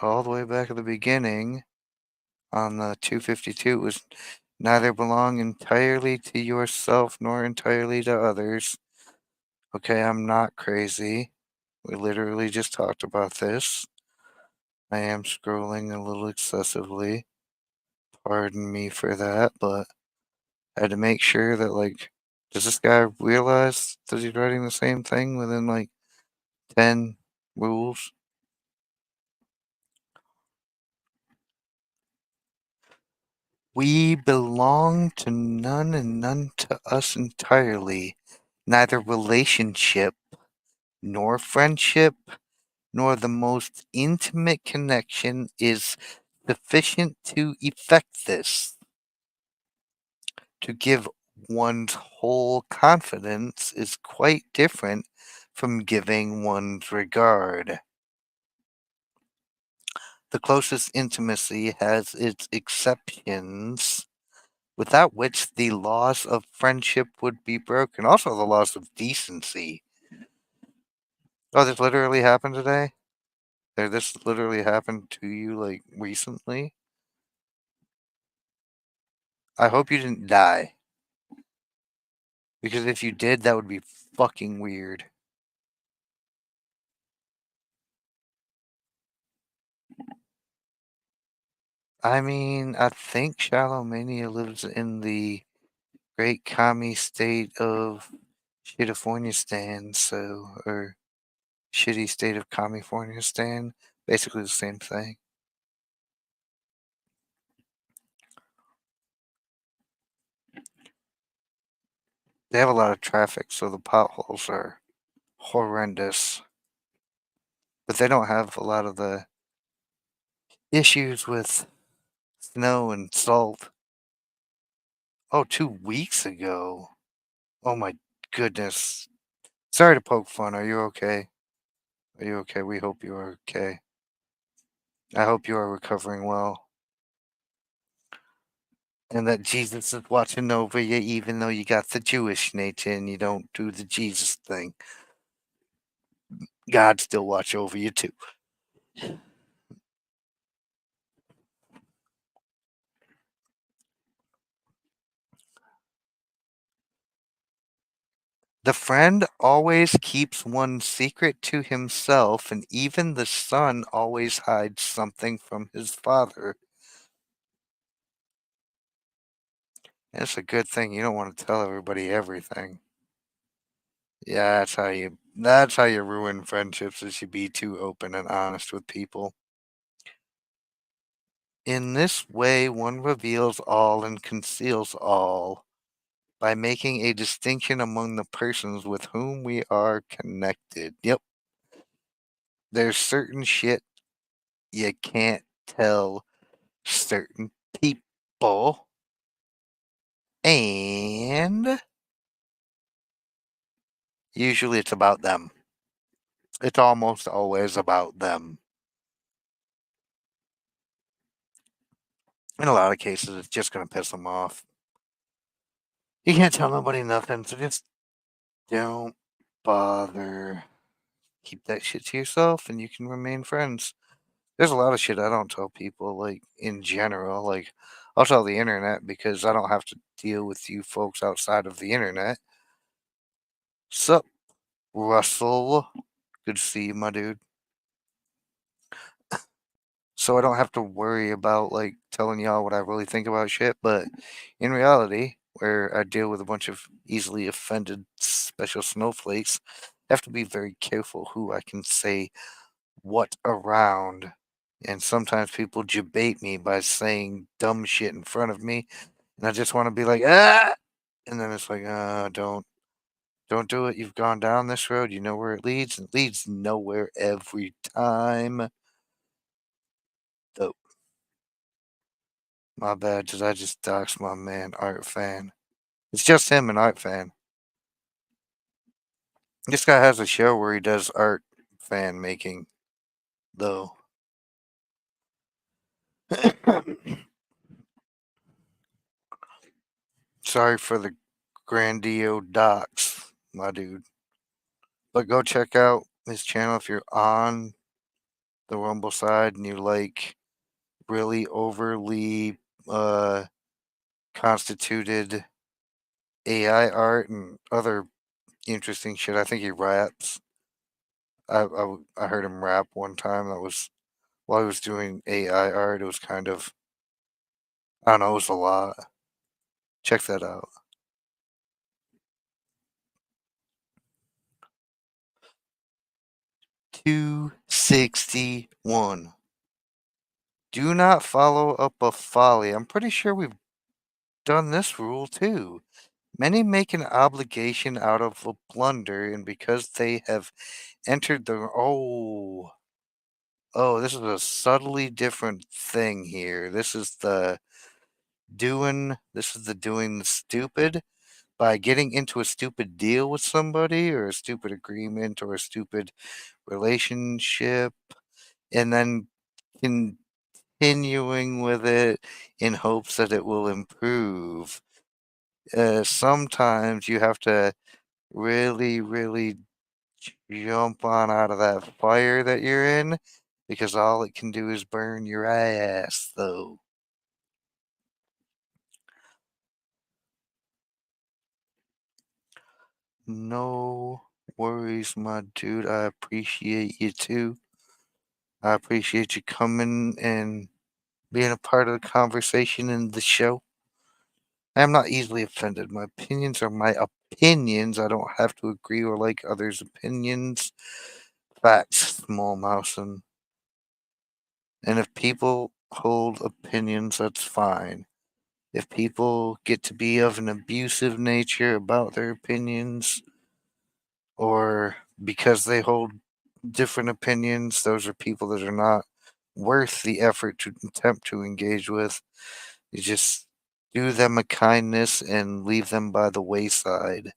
Speaker 1: All the way back at the beginning on the 252, it was neither belong entirely to yourself nor entirely to others. Okay, I'm not crazy. We literally just talked about this. I am scrolling a little excessively. Pardon me for that, but I had to make sure that, like, does this guy realize that he's writing the same thing within, like, 10 rules? We belong to none and none to us entirely. Neither relationship, nor friendship, nor the most intimate connection is sufficient to effect this. To give one's whole confidence is quite different from giving one's regard. The closest intimacy has its exceptions, without which the laws of friendship would be broken. Also, the laws of decency. Oh, this literally happened today? This literally happened to you, like, recently? I hope you didn't die. Because if you did, that would be fucking weird. I mean, I think Shallowmania lives in the great commie state of Shittifornistan, so, or shitty state of Californistan. Basically the same thing. They have a lot of traffic, so the potholes are horrendous. But they don't have a lot of the issues with snow and salt. Oh, 2 weeks ago. Oh my goodness. Sorry to poke fun. Are you okay? Are you okay? We hope you are okay. I hope you are recovering well. And that Jesus is watching over you, even though you got the Jewish nature and you don't do the Jesus thing. God still watch over you too. The friend always keeps one secret to himself, and even the son always hides something from his father. It's a good thing you don't want to tell everybody everything. Yeah, that's how you ruin friendships is you be too open and honest with people. In this way, one reveals all and conceals all by making a distinction among the persons with whom we are connected. Yep, there's certain shit you can't tell certain people, and usually it's about them. It's almost always about them. In a lot of cases, it's just going to piss them off. You can't tell nobody nothing, so just don't bother. Keep that shit to yourself, and you can remain friends. There's a lot of shit I don't tell people, like, in general. Like, I'll tell the internet because I don't have to deal with you folks outside of the internet. Sup, Russell? Good to see you, my dude. So I don't have to worry about, like, telling y'all what I really think about shit, but in reality, where I deal with a bunch of easily offended special snowflakes, I have to be very careful who I can say what around. And sometimes people debate me by saying dumb shit in front of me, and I just want to be like, ah, and then it's like, don't do it. You've gone down this road. You know where it leads. It leads nowhere every time. Though, my bad, did I just dox my man, Art Fan? It's just him and Art Fan. This guy has a show where he does art fan making, though. Sorry for the grandio docs, my dude. But go check out his channel if you're on the Rumble side and you like really overly uh, constituted AI art and other interesting shit. I think he raps. I heard him rap one time. That was while he was doing AI art. It was kind of, I don't know, it was a lot. Check that out. 261. Do not follow up a folly. I'm pretty sure we've done this rule too. Many make an obligation out of a blunder, and because they have entered the this is a subtly different thing here. This is the doing the stupid by getting into a stupid deal with somebody or a stupid agreement or a stupid relationship and then continuing with it in hopes that it will improve. Sometimes you have to really, really Jump on out of that fire that you're in, because all it can do is burn your ass, though. No worries, my dude. I appreciate you too. I appreciate you coming and being a part of the conversation in the show. I'm not easily offended. My opinions are my opinions. I don't have to agree or like others' opinions. Facts, small mouse, and if people hold opinions, that's fine. If people get to be of an abusive nature about their opinions, or because they hold different opinions, those are people that are not worth the effort to attempt to engage with. You just do them a kindness and leave them by the wayside.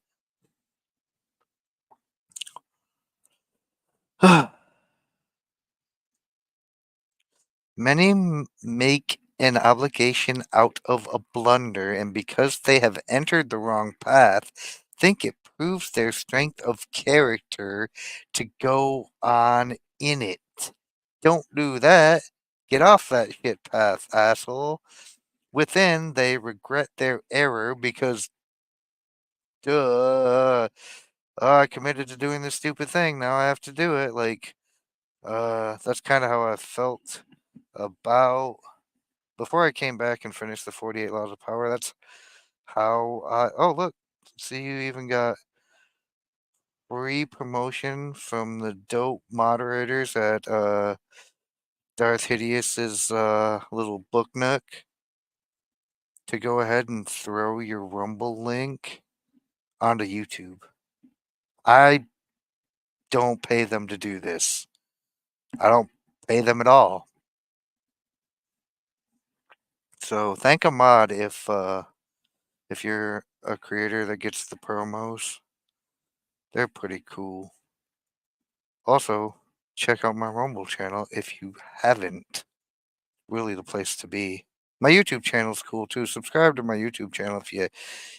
Speaker 1: Many make an obligation out of a blunder, and because they have entered the wrong path, think it proves their strength of character to go on in it. Don't do that. Get off that shit path, asshole. Within, they regret their error because, duh, I committed to doing this stupid thing. Now I have to do it. Like, that's kind of how I felt about before I came back and finished the 48 Laws of Power. That's how I. Oh, look. See, you even got free promotion from the dope moderators at DarthHidious's little book nook to go ahead and throw your Rumble link onto YouTube. I don't pay them to do this. I don't pay them at all. So thank a mod if you're a creator that gets the promos. They're pretty cool. Also, check out my Rumble channel if you haven't. Really the place to be. My YouTube channel's cool too. Subscribe to my YouTube channel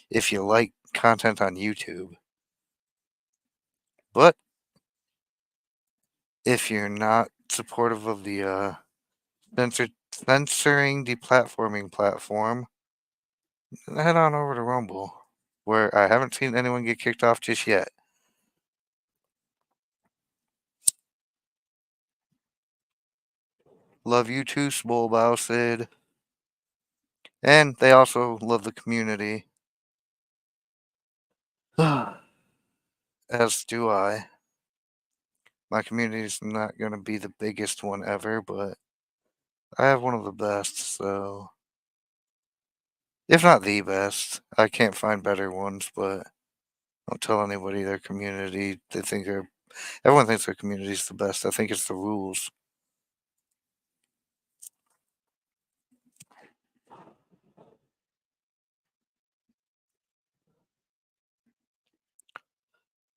Speaker 1: if you like content on YouTube. But if you're not supportive of the censoring deplatforming platform, head on over to Rumble, where I haven't seen anyone get kicked off just yet. Love you too, Small Sid. And they also love the community. As do I. My community is not going to be the biggest one ever, but I have one of the best, so. If not the best, I can't find better ones, but don't tell anybody their community. Everyone thinks their community is the best. I think it's the rules.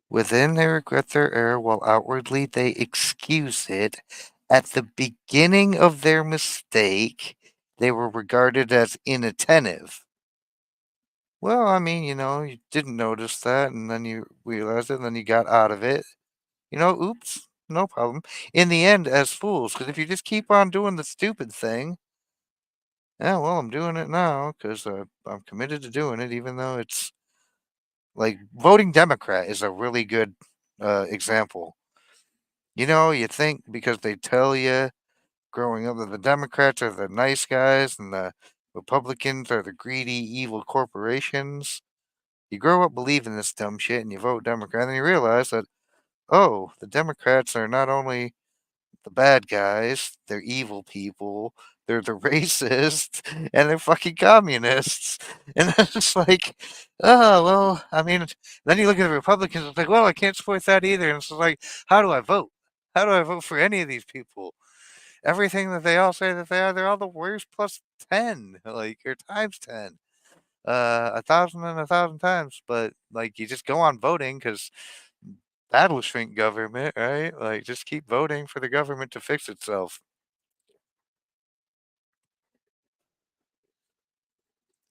Speaker 1: Within, they regret their error, while outwardly they excuse it. At the beginning of their mistake, they were regarded as inattentive. Well, I mean, you didn't notice that, and then you realized it, and then you got out of it. Oops, no problem. In the end, as fools, because if you just keep on doing the stupid thing, yeah, well, I'm doing it now because I'm committed to doing it, even though it's like voting Democrat is a really good example. You think because they tell you growing up that the Democrats are the nice guys and the Republicans are the greedy, evil corporations. You grow up believing this dumb shit and you vote Democrat, and then you realize that, oh, the Democrats are not only the bad guys, they're evil people, they're the racists, and they're fucking communists. And it's like, oh, well, I mean, then you look at the Republicans, it's like, well, I can't support that either. And it's like, how do I vote? How do I vote for any of these people? Everything that they all say that they are, they're all the worst plus 10, like, or times 10. 1,000 and 1,000 times, but like you just go on voting because that'll shrink government, right? Like just keep voting for the government to fix itself.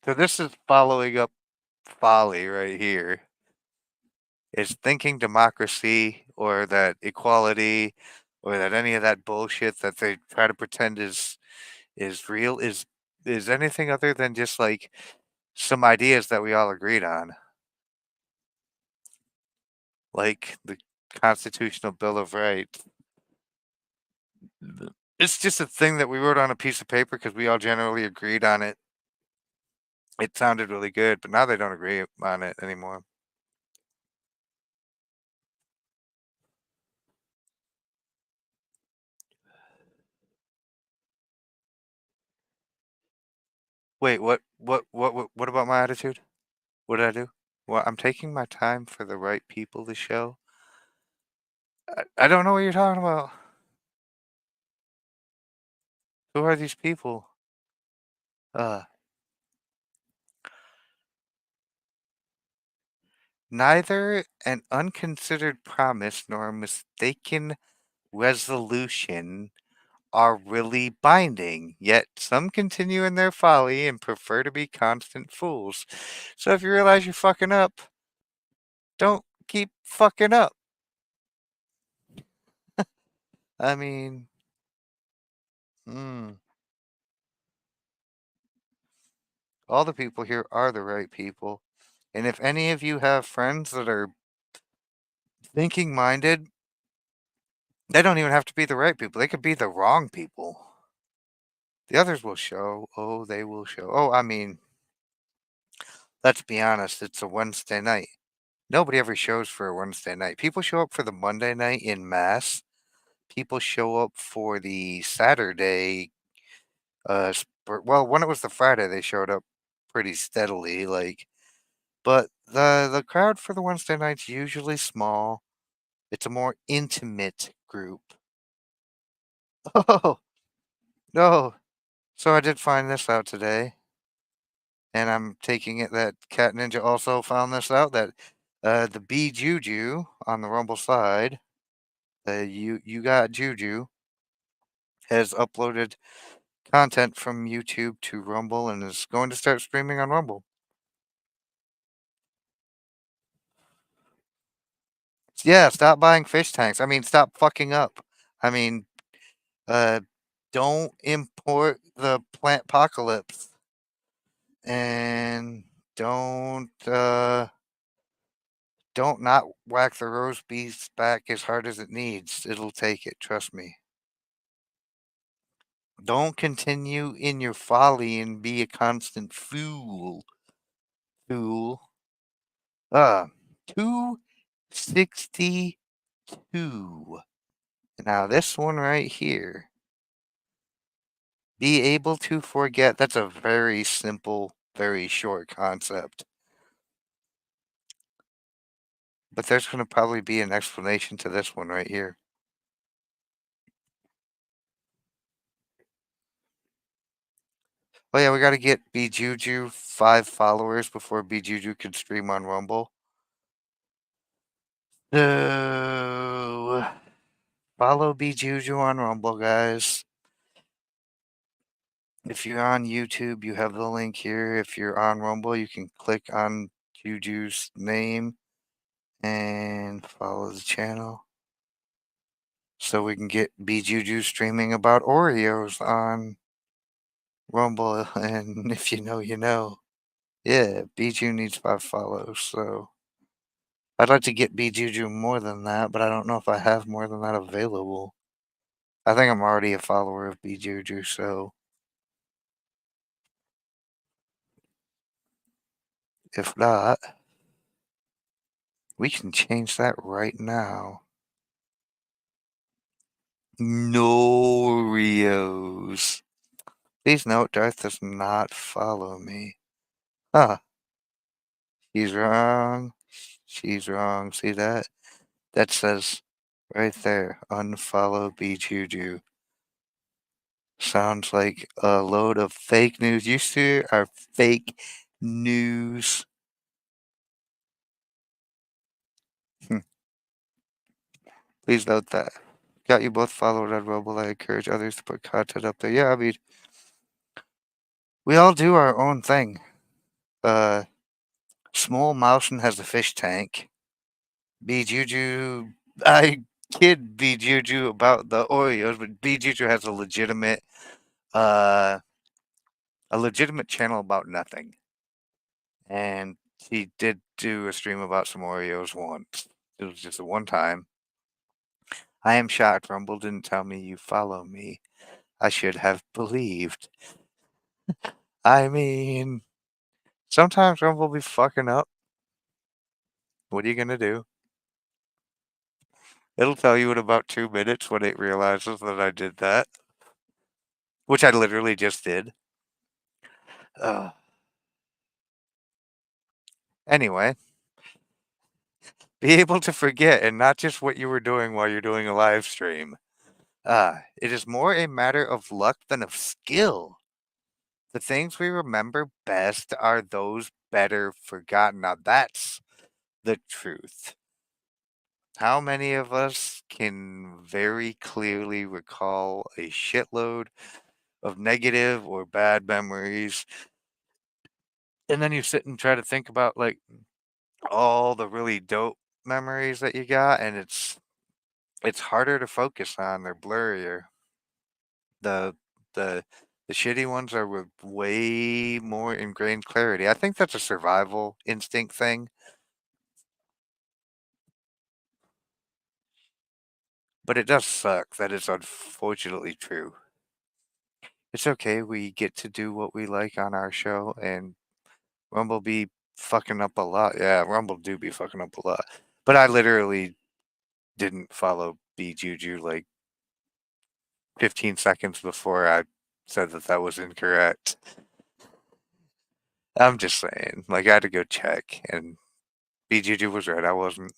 Speaker 1: So this is following up folly right here. is thinking democracy or that equality or that any of that bullshit that they try to pretend is real is anything other than just like some ideas that we all agreed on, like the Constitutional Bill of Rights. It's just a thing that we wrote on a piece of paper because we all generally agreed on it. It sounded really good, but now they don't agree on it anymore. Wait, what about my attitude? What did I do? Well, I'm taking my time for the right people to show. I don't know what you're talking about. Who are these people? Uh, Neither an unconsidered promise nor a mistaken resolution are really binding, yet some continue in their folly and prefer to be constant fools. So if you realize you're fucking up, don't keep fucking up. I mean, hmm, all the people here are the right people. And if any of you have friends that are thinking minded, they don't even have to be the right people. They could be the wrong people. The others will show. Oh, they will show. Oh, I mean, let's be honest, it's a Wednesday night. Nobody ever shows for a Wednesday night. People show up for the Monday night in mass. People show up for the Saturday. Well, when it was the Friday, they showed up pretty steadily. Like, but the crowd for the Wednesday night's usually small. It's a more intimate group. Oh no! So I did find this out today, and I'm taking it that Cat Ninja also found this out that the B Juju on the Rumble side, you got Juju has uploaded content from YouTube to Rumble and is going to start streaming on Rumble. Yeah, stop buying fish tanks. I mean, stop fucking up. I mean, uh, don't import the plant apocalypse and don't not whack the roast beef back as hard as it needs. It'll take it, trust me. Don't continue in your folly and be a constant fool. Fool. Uh, 262. Now, this one right here, be able to forget. That's a very simple, very short concept. But there's going to probably be an explanation to this one right here. Oh, yeah, we got to get Bjuju 5 followers before Bjuju can stream on Rumble. So, follow Bjuju on Rumble, guys. If you're on YouTube, you have the link here. If you're on Rumble, you can click on Juju's name and follow the channel so we can get Juju streaming about Oreos on Rumble. And if you know, you know. Yeah, Juju needs 5 follows, so I'd like to get Juju more than that, but I don't know if I have more than that available. I think I'm already a follower of Juju, so if not, we can change that right now. Noreos. Please note Darth does not follow me. Huh. He's wrong. She's wrong. See that? That says right there, unfollow Juju. Sounds like a load of fake news. You see our fake news. Hmm. Please note that. Got you both followed on Rumble. I encourage others to put content up there. Yeah, I mean, we all do our own thing. Uh, Small Mousen has a fish tank. B Juju, I kid B Juju about the Oreos, but B Juju has uh, a legitimate channel about nothing, and he did do a stream about some Oreos once. It was just a one time. I am shocked. Rumble didn't tell me you follow me. I should have believed. I mean, sometimes Rumble be fucking up. What are you gonna do? It'll tell you in about 2 minutes when it realizes that I did that, which I literally just did. Uh, anyway, be able to forget and not just what you were doing while you're doing a live stream. It is more a matter of luck than of skill. The things we remember best are those better forgotten. Now that's the truth. How many of us can very clearly recall a shitload of negative or bad memories? And then you sit and try to think about like all the really dope memories that you got, and it's harder to focus on. They're blurrier. The the the shitty ones are with way more ingrained clarity. I think that's a survival instinct thing, but it does suck that it's unfortunately true. It's okay. We get to do what we like on our show, and Rumble be fucking up a lot. Yeah, Rumble do be fucking up a lot. But I literally didn't follow B Juju like 15 seconds before I said that that was incorrect. I'm just saying, like, I had to go check, and B Juju was right. I wasn't.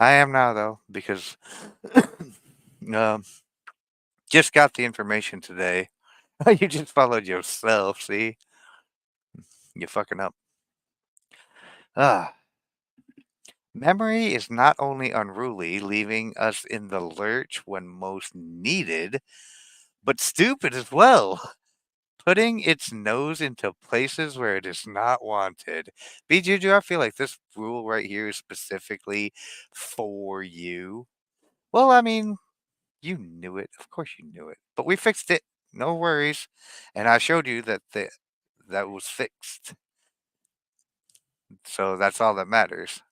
Speaker 1: I am now, though, because um, just got the information today. You just followed yourself, see? You fucking up. Ah. Memory is not only unruly, leaving us in the lurch when most needed, but stupid as well, putting its nose into places where it is not wanted. B Juju, I feel like this rule right here is specifically for you. Well, I mean, you knew it. Of course you knew it. But we fixed it. No worries. And I showed you that that was fixed. So that's all that matters.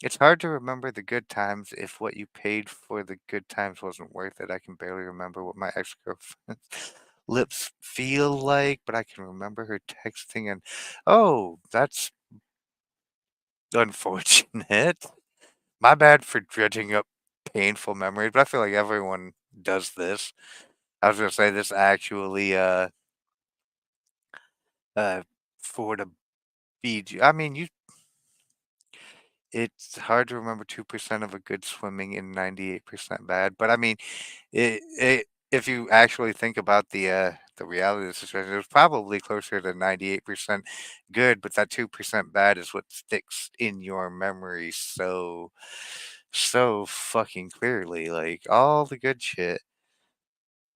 Speaker 1: It's hard to remember the good times if what you paid for the good times wasn't worth it. I can barely remember what my ex-girlfriend's lips feel like, but I can remember her texting and, oh, that's unfortunate. My bad for dredging up painful memories, but I feel like everyone does this. I was gonna say this actually, uh, for the BG. I mean, it's hard to remember 2% of a good swimming and 98% bad, but I mean, if you actually think about the reality of the situation, it was probably closer to 98% good, but that 2% bad is what sticks in your memory so fucking clearly. Like all the good shit,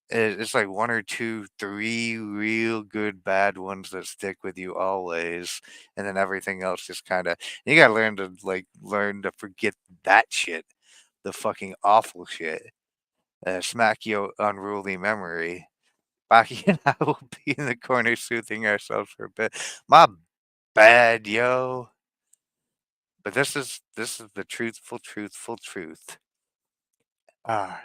Speaker 1: it's like one or two, three real good bad ones that stick with you always, and then everything else just kind of you gotta learn to forget that shit, the fucking awful shit. Smack your unruly memory. Baki and I will be in the corner soothing ourselves for a bit. My bad, yo. But this is the truthful truth. Ah.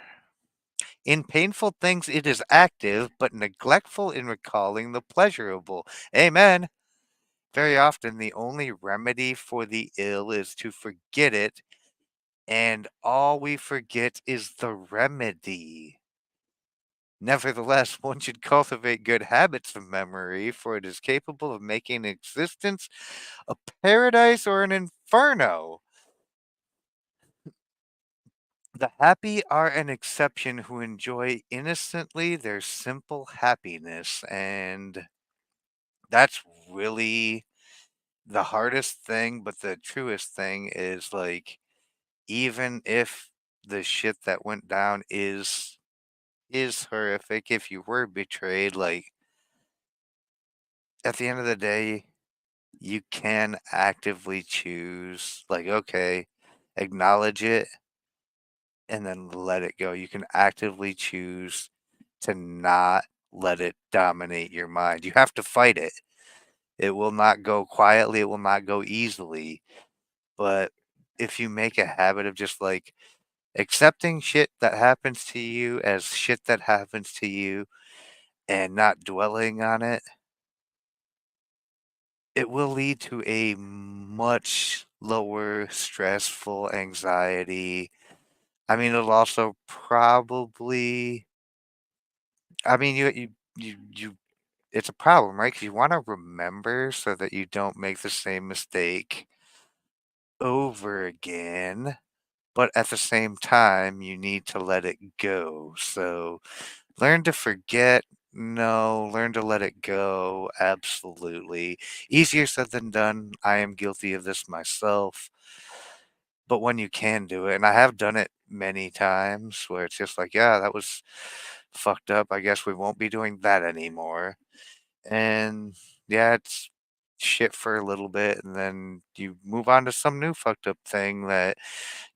Speaker 1: In painful things it is active, but neglectful in recalling the pleasurable. Amen. Very often the only remedy for the ill is to forget it, and all we forget is the remedy. Nevertheless, one should cultivate good habits of memory, for it is capable of making existence a paradise or an inferno. The happy are an exception who enjoy innocently their simple happiness, and that's really the hardest thing, but the truest thing is like, even if the shit that went down is horrific, if you were betrayed, like at the end of the day, you can actively choose, like, okay, acknowledge it, and then let it go. You can actively choose to not let it dominate your mind. You have to fight it. It will not go quietly, it will not go easily. But if you make a habit of just like accepting shit that happens to you as shit that happens to you and not dwelling on it, it will lead to a much lower stressful anxiety. I mean, it'll also probably, I mean, you it's a problem, right? Because you wanna remember so that you don't make the same mistake over again, but at the same time, you need to let it go. So, learn to forget, no. Learn to let it go, absolutely. Easier said than done. I am guilty of this myself. But when you can do it, and I have done it many times where it's just like, "Yeah, that was fucked up. I guess we won't be doing that anymore." And yeah, it's shit for a little bit, and then you move on to some new fucked up thing that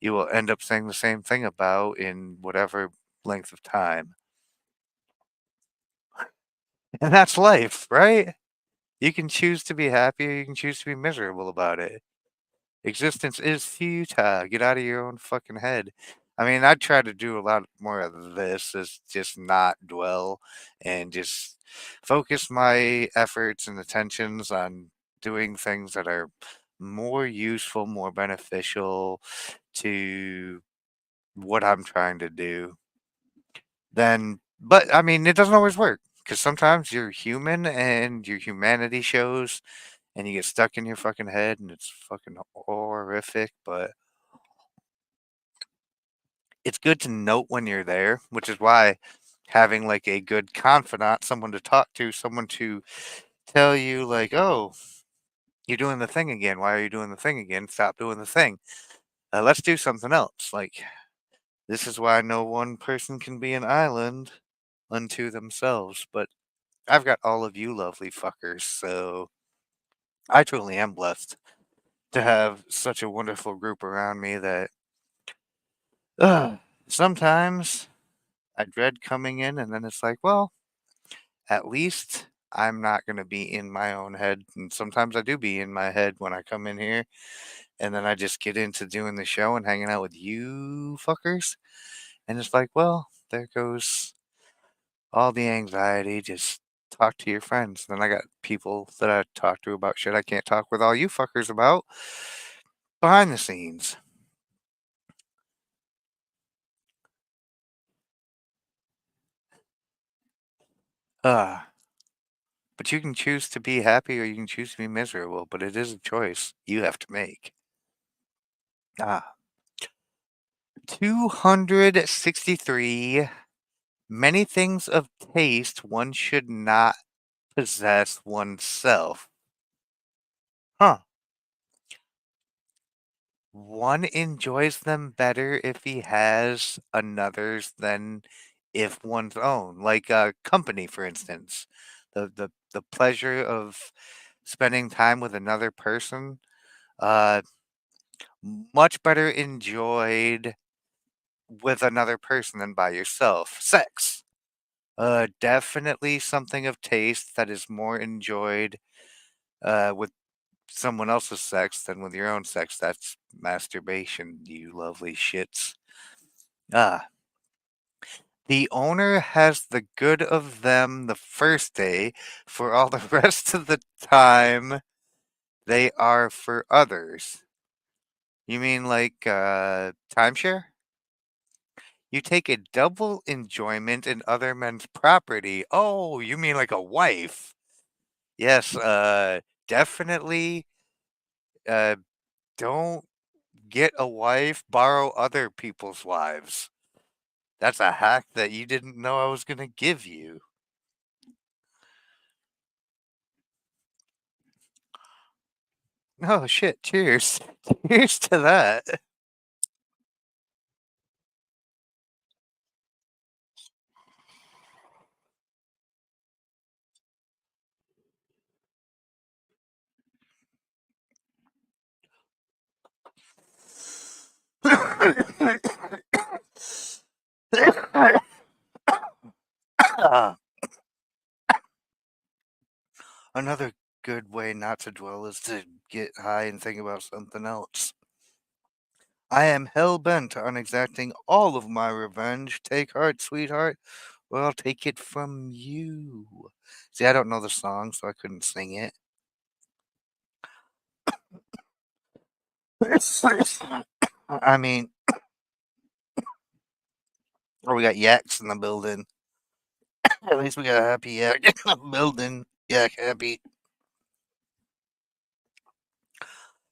Speaker 1: you will end up saying the same thing about in whatever length of time. And that's life, right? You can choose to be happy or you can choose to be miserable about it. Existence is futile. Get out of your own fucking head. I mean, I try to do a lot more of this, is just not dwell and just focus my efforts and attentions on doing things that are more useful, more beneficial to what I'm trying to do. Then, but I mean, it doesn't always work because sometimes you're human and your humanity shows and you get stuck in your fucking head and it's fucking horrific, but it's good to note when you're there, which is why having like a good confidant, someone to talk to, someone to tell you like, "Oh, you're doing the thing again. Why are you doing the thing again? Stop doing the thing. Let's do something else." Like, this is why no one person can be an island unto themselves. But I've got all of you lovely fuckers, so I truly am blessed to have such a wonderful group around me that uh, sometimes I dread coming in, and then it's like, well, at least I'm not going to be in my own head. And sometimes I do be in my head when I come in here, and then I just get into doing the show and hanging out with you fuckers. And it's like, well, there goes all the anxiety. Just talk to your friends. Then I got people that I talk to about shit I can't talk with all you fuckers about behind the scenes. Uh, but you can choose to be happy or you can choose to be miserable, but it is a choice you have to make. Ah, 263. Many things of taste one should not possess oneself. Huh. One enjoys them better if he has another's than if one's own. Like company, for instance. The pleasure of spending time with another person, uh, much better enjoyed with another person than by yourself. Sex. Definitely something of taste that is more enjoyed with someone else's sex than with your own sex. That's masturbation, you lovely shits. Ah, the owner has the good of them the first day, for all the rest of the time they are for others. You mean like timeshare? You take a double enjoyment in other men's property. Oh, you mean like a wife? Yes, definitely uh don't get a wife, borrow other people's wives. That's a hack that you didn't know I was going to give you. Oh shit, cheers. Cheers to that. Another good way not to dwell is to get high and think about something else. I am hell bent on exacting all of my revenge. Take heart, sweetheart, or I'll take it from you. See, I don't know the song, so I couldn't sing it. I mean, oh, we got yaks in the building. At least we got a happy yak in the building. Yak happy.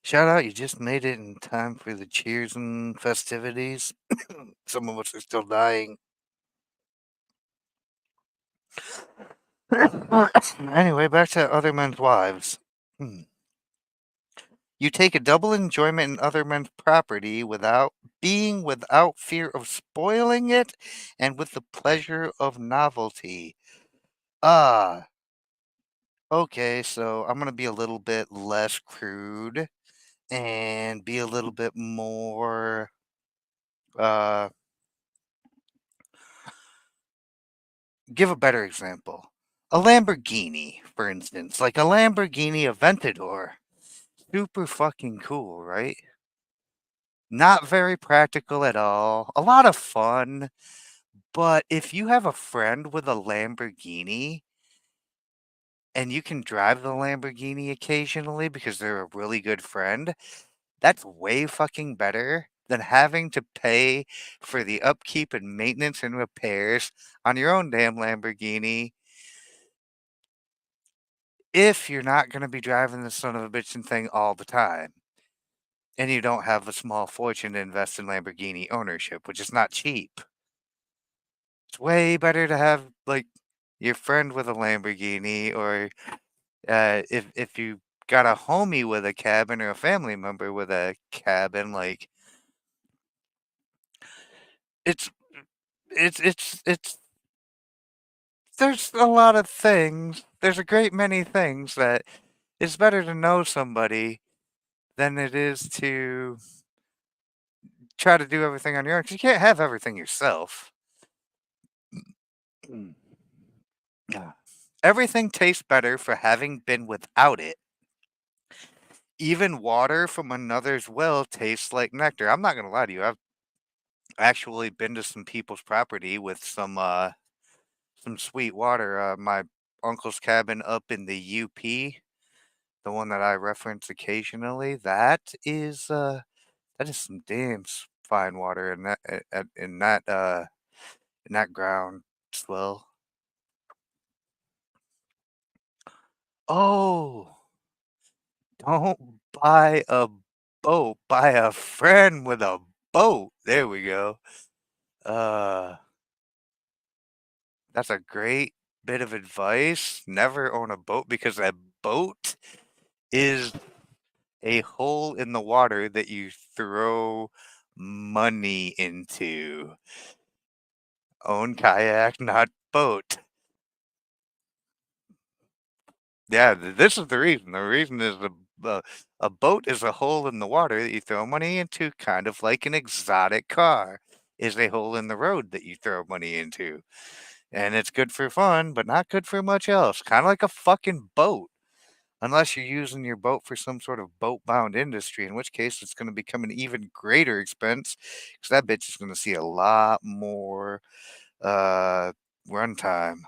Speaker 1: Shout out, you just made it in time for the cheers and festivities. Some of us are still dying. Anyway, back to other men's wives. Hmm. You take a double enjoyment in other men's property without fear of spoiling it and with the pleasure of novelty. Ah, okay, so I'm gonna be a little bit less crude and be a little bit more uh give a better example. A Lamborghini, for instance, like a Lamborghini Aventador. Super fucking cool, right? Not very practical at all. A lot of fun. But if you have a friend with a Lamborghini and you can drive the Lamborghini occasionally because they're a really good friend, that's way fucking better than having to pay for the upkeep and maintenance and repairs on your own damn Lamborghini if you're not going to be driving the son of a bitchin' thing all the time. And you don't have a small fortune to invest in Lamborghini ownership, which is not cheap. It's way better to have, like, your friend with a Lamborghini or if you got a homie with a cabin or a family member with a cabin, like it's it's there's a lot of things. There's a great many things that it's better to know somebody than it is to try to do everything on your own. 'Cause you can't have everything yourself. Mm. Yeah. Everything tastes better for having been without it. Even water from another's well tastes like nectar. I'm not gonna lie to you. I've actually been to some people's property with some sweet water. My uncle's cabin up in the UP, the one that I reference occasionally, that is some damn fine water in that ground swell. Oh, don't buy a boat, buy a friend with a boat. There we go. Uh, that's a great bit of advice. Never own a boat because a boat is a hole in the water that you throw money into. Own kayak, not boat. Yeah, this is the reason. The reason is a boat is a hole in the water that you throw money into, kind of like an exotic car is a hole in the road that you throw money into. And it's good for fun, but not good for much else. Kind of like a fucking boat. Unless you're using your boat for some sort of boat-bound industry, in which case it's gonna become an even greater expense, because that bitch is gonna see a lot more, uh, runtime.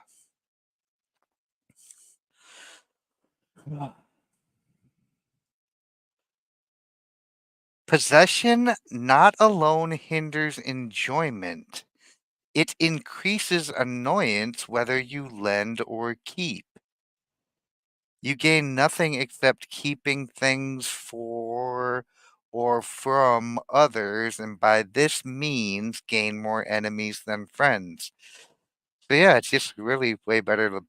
Speaker 1: Possession not alone hinders enjoyment, it increases annoyance whether you lend or keep. You gain nothing except keeping things for or from others, and by this means gain more enemies than friends. So yeah, it's just really way better to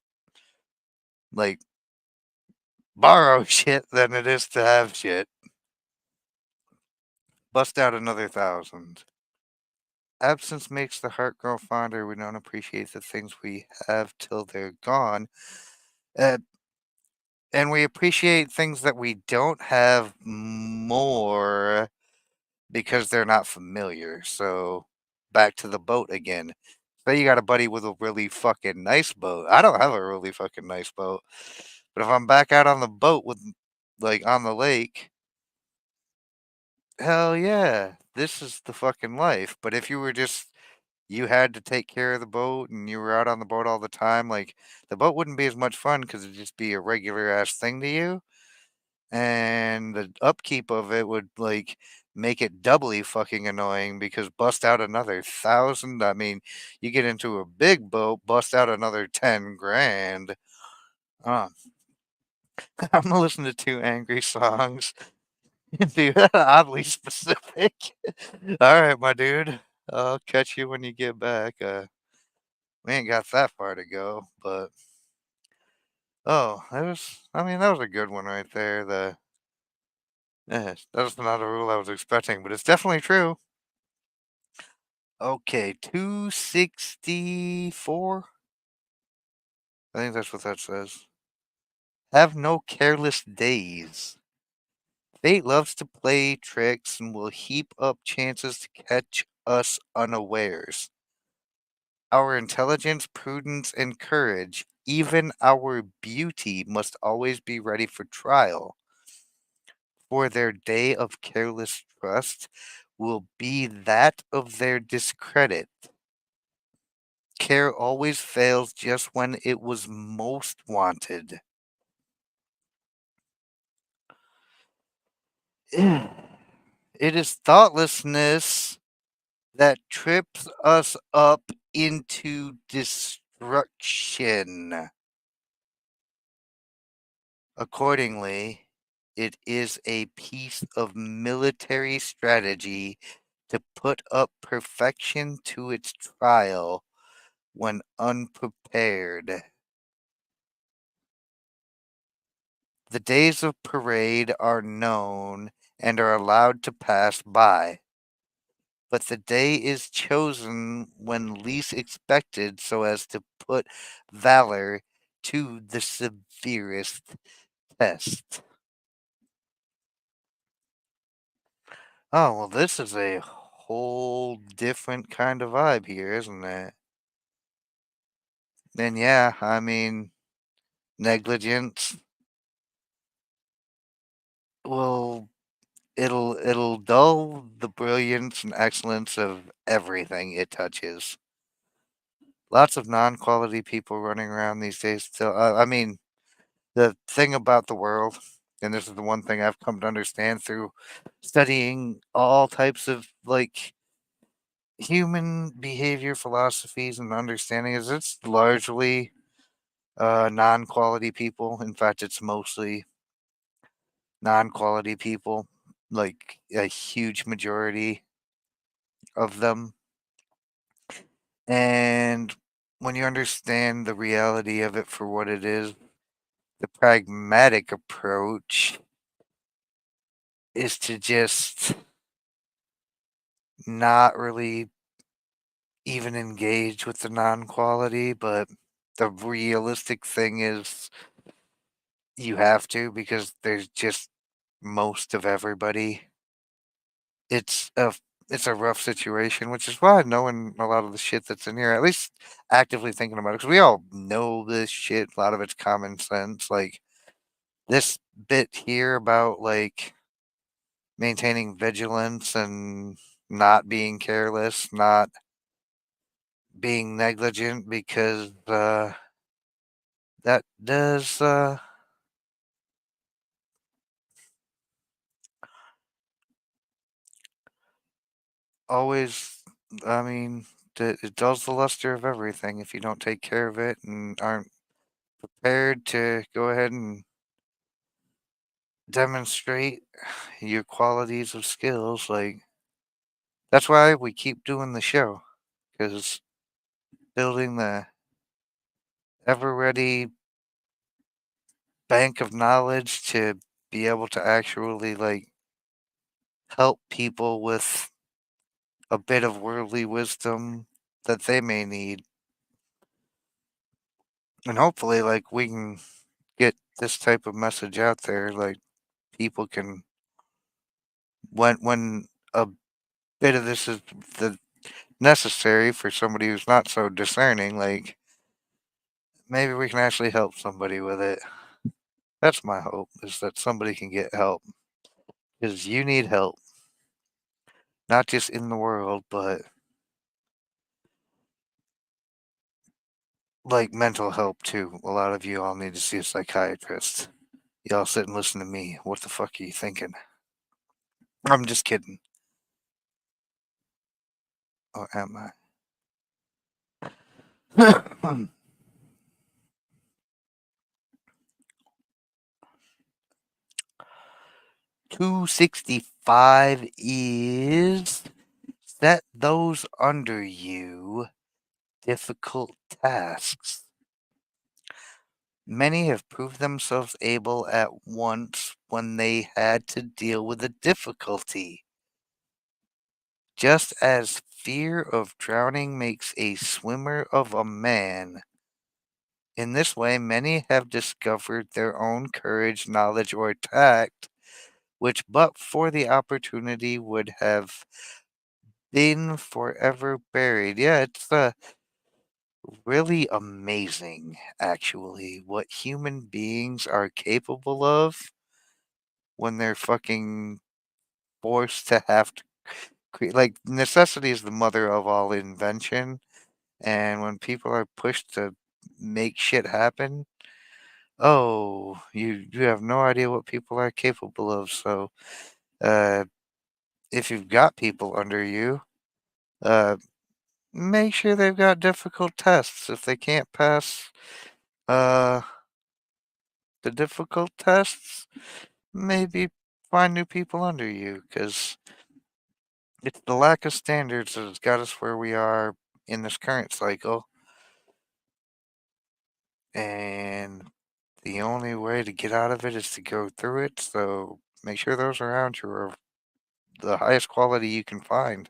Speaker 1: like borrow shit than it is to have shit. Bust out another 1,000. Absence makes the heart grow fonder. We don't appreciate the things we have till they're gone. Uh, and we appreciate things that we don't have more because they're not familiar. So back to the boat again. Say you got a buddy with a really fucking nice boat. I don't have a really fucking nice boat. But if I'm back out on the boat with like on the lake, hell yeah. This is the fucking life. But if you were just you had to take care of the boat and you were out on the boat all the time, like the boat wouldn't be as much fun because it'd just be a regular ass thing to you. And the upkeep of it would like make it doubly fucking annoying because bust out another thousand. I mean, you get into a big boat, bust out another 10 grand. Uh, I'm gonna listen to two angry songs. Dude, oddly specific. All right, my dude. I'll catch you when you get back. We ain't got that far to go, but oh, I mean, that was a good one right there. That was not a rule I was expecting, but it's definitely true. Okay, 264. I think that's what that says. Have no careless days. Fate loves to play tricks and will heap up chances to catch us unawares. Our intelligence, prudence, and courage, even our beauty, must always be ready for trial, for their day of careless trust will be that of their discredit. Care always fails just when it was most wanted. It is thoughtlessness that trips us up into destruction. Accordingly, it is a piece of military strategy to put up perfection to its trial when unprepared. The days of parade are known and are allowed to pass by, but the day is chosen when least expected so as to put valor to the severest test. Oh, well, this is a whole different kind of vibe here, isn't it? And yeah, I mean, negligence will it'll dull the brilliance and excellence of everything it touches. Lots of non-quality people running around these days still. I mean, the thing about the world, and this is the one thing I've come to understand through studying all types of like human behavior philosophies and understanding, is it's largely non-quality people. In fact, it's mostly non-quality people, like a huge majority of them. And when you understand the reality of it for what it is, the pragmatic approach is to just not really even engage with the non-quality, but the realistic thing is you have to because there's just most of everybody. It's a it's a rough situation, which is why knowing a lot of the shit that's in here, at least actively thinking about it, because we all know this shit. A lot of it's common sense. Like this bit here about like maintaining vigilance and not being careless, not being negligent, because that does always. I mean, it dulls the luster of everything if you don't take care of it and aren't prepared to go ahead and demonstrate your qualities of skills. Like that's why we keep doing the show, because building the ever ready bank of knowledge to be able to actually like help people with a bit of worldly wisdom that they may need, and hopefully like we can get this type of message out there, like people can, when a bit of this is the necessary for somebody who's not so discerning. Like, maybe we can actually help somebody with it. That's my hope, is that somebody can get help. Because you need help. Not just in the world, but like mental help too. A lot of you all need to see a psychiatrist. Y'all sit and listen to me. What the fuck are you thinking? I'm just kidding. Or am I? 265 is set those under you difficult tasks. Many have proved themselves able at once when they had to deal with a difficulty. Just as fear of drowning makes a swimmer of a man. In this way, many have discovered their own courage, knowledge, or tact, which but for the opportunity would have been forever buried. Yeah, it's really amazing, actually, what human beings are capable of when they're fucking forced to have to create. Like, necessity is the mother of all invention. And when people are pushed to make shit happen, oh, you have no idea what people are capable of. So, uh, if you've got people under you, uh, make sure they've got difficult tests. If they can't pass uh, the difficult tests, maybe find new people under you, because it's the lack of standards that has got us where we are in this current cycle. And the only way to get out of it is to go through it. So make sure those around you are the highest quality you can find.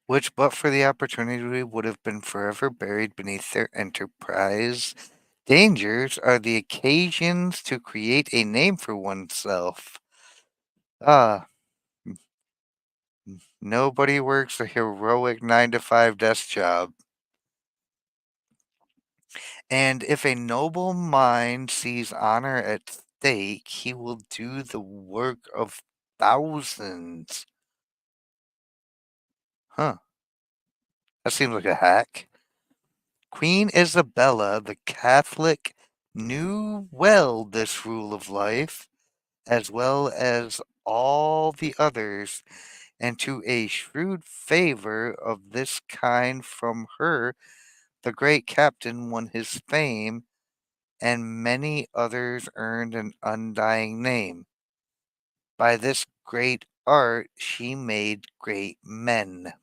Speaker 1: Which, but for the opportunity, would have been forever buried beneath their enterprise. Dangers are the occasions to create a name for oneself. Ah, nobody works a heroic 9 to 5 desk job. And if a noble mind sees honor at stake, he will do the work of thousands. Huh, that seems like a hack. Queen Isabella the Catholic knew well this rule of life, as well as all the others, and to a shrewd favor of this kind from her, the great captain won his fame, and many others earned an undying name. By this great art she made great men.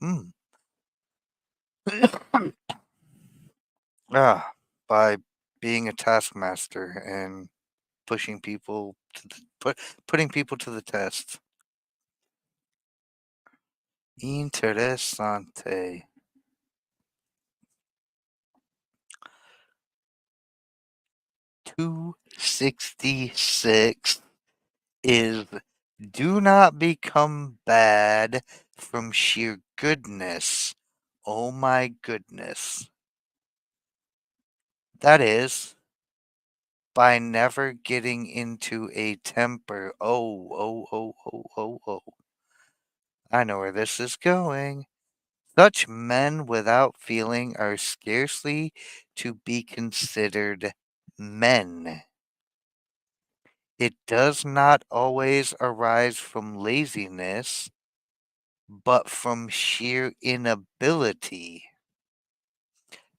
Speaker 1: By being a taskmaster and pushing people to putting people to the test. Interessante. 266 is do not become bad from sheer goodness. Oh my goodness. That is, by never getting into a temper. Oh. I know where this is going. Such men without feeling are scarcely to be considered men. It does not always arise from laziness, but from sheer inability.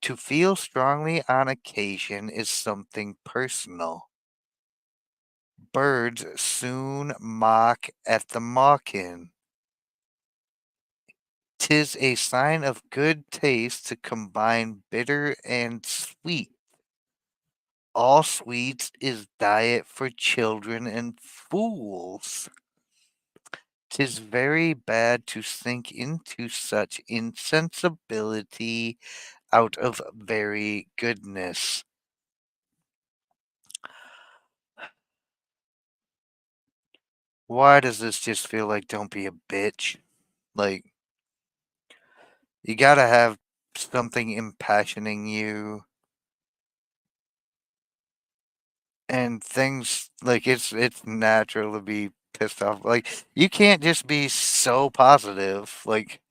Speaker 1: To feel strongly on occasion is something personal. Birds soon mock at the mawkin. 'Tis a sign of good taste to combine bitter and sweet. All sweets is diet for children and fools. 'Tis very bad to sink into such insensibility out of very goodness. Why does this just feel like don't be a bitch? Like, you gotta have something impassioning you and things like it's natural to be pissed off. Like, you can't just be so positive. Like,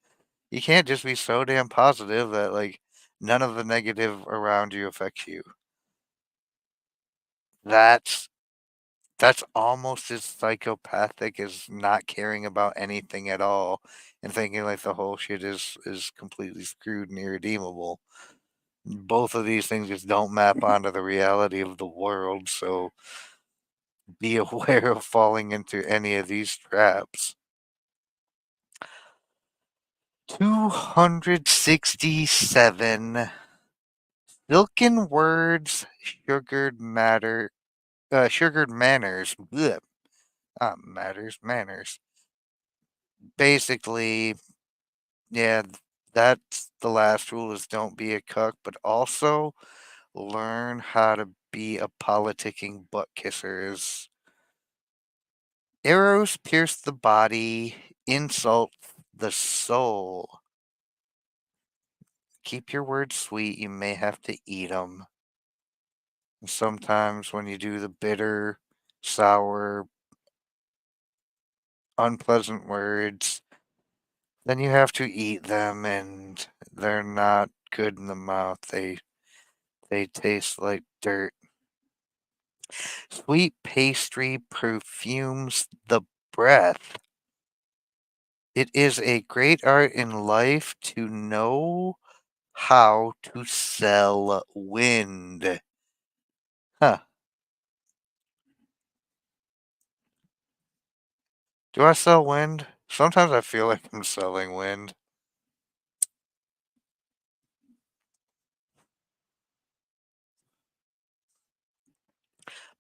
Speaker 1: you can't just be so damn positive that like none of the negative around you affects you. That's that's almost as psychopathic as not caring about anything at all and thinking like the whole shit is completely screwed and irredeemable. Both of these things just don't map onto the reality of the world, so be aware of falling into any of these traps. 267 silken words, sugared manners. Blech. Manners. Basically, yeah, that's the last rule is don't be a cuck, but also learn how to be a politicking butt kisser. Is arrows pierce the body, insult the soul. Keep your words sweet, you may have to eat 'em. Sometimes when you do the bitter, sour, unpleasant words, then you have to eat them and they're not good in the mouth. They taste like dirt. Sweet pastry perfumes the breath. It is a great art in life to know how to sell wind. Huh. Do I sell wind? Sometimes I feel like I'm selling wind.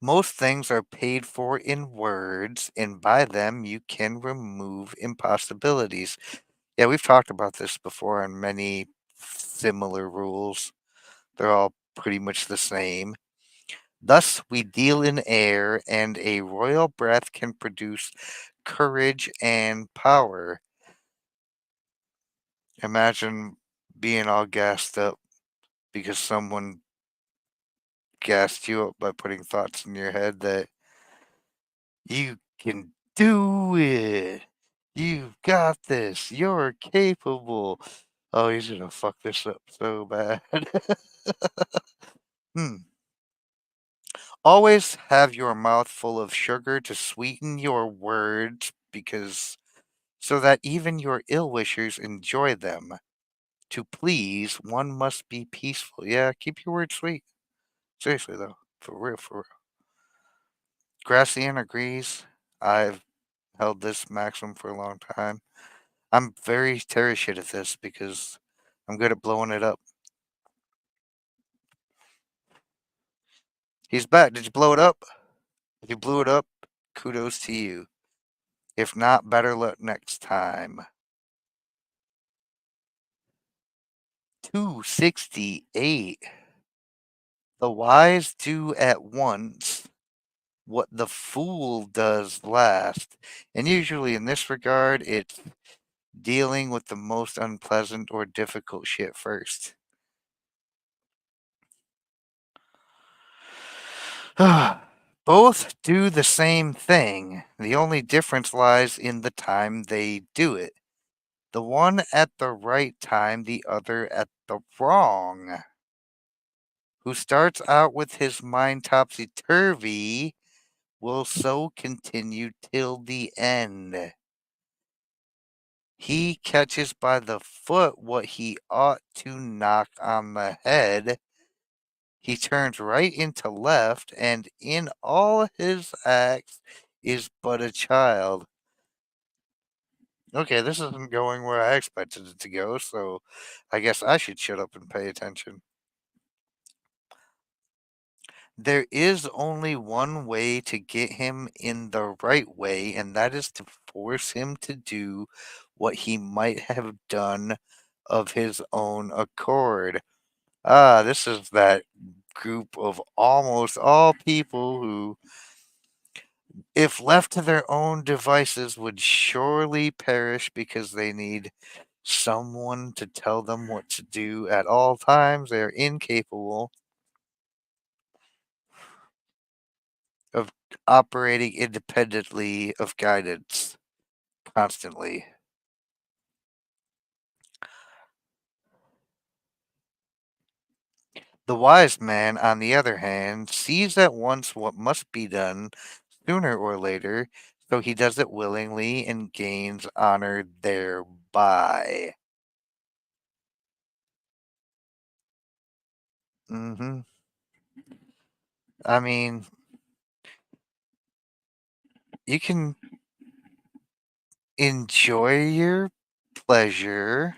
Speaker 1: Most things are paid for in words, and by them you can remove impossibilities. Yeah, we've talked about this before on many similar rules. They're all pretty much the same. Thus, we deal in air, and a royal breath can produce courage and power. Imagine being all gassed up because someone gassed you up by putting thoughts in your head that you can do it. You've got this. You're capable. Oh, he's gonna fuck this up so bad. Hmm. Always have your mouth full of sugar to sweeten your words because so that even your ill wishers enjoy them. To please, one must be peaceful. Yeah, keep your words sweet. Seriously though. For real, for real. Gracian agrees. I've held this maxim for a long time. I'm very terror shit at this because I'm good at blowing it up. He's back. Did you blow it up? If you blew it up, kudos to you. If not, better luck next time. 268. The wise do at once what the fool does last. And usually in this regard, it's dealing with the most unpleasant or difficult shit first. Both do the same thing. The only difference lies in the time they do it. The one at the right time, the other at the wrong. Who starts out with his mind topsy turvy will so continue till the end. He catches by the foot what he ought to knock on the head. He turns right into left, and in all his acts is but a child. Okay, this isn't going where I expected it to go, so I guess I should shut up and pay attention. There is only one way to get him in the right way, and that is to force him to do what he might have done of his own accord. Ah, this is that group of almost all people who, if left to their own devices, would surely perish because they need someone to tell them what to do at all times. They are incapable of operating independently of guidance constantly. The wise man, on the other hand, sees at once what must be done sooner or later, so he does it willingly and gains honor thereby. hmm I mean, you can enjoy your pleasure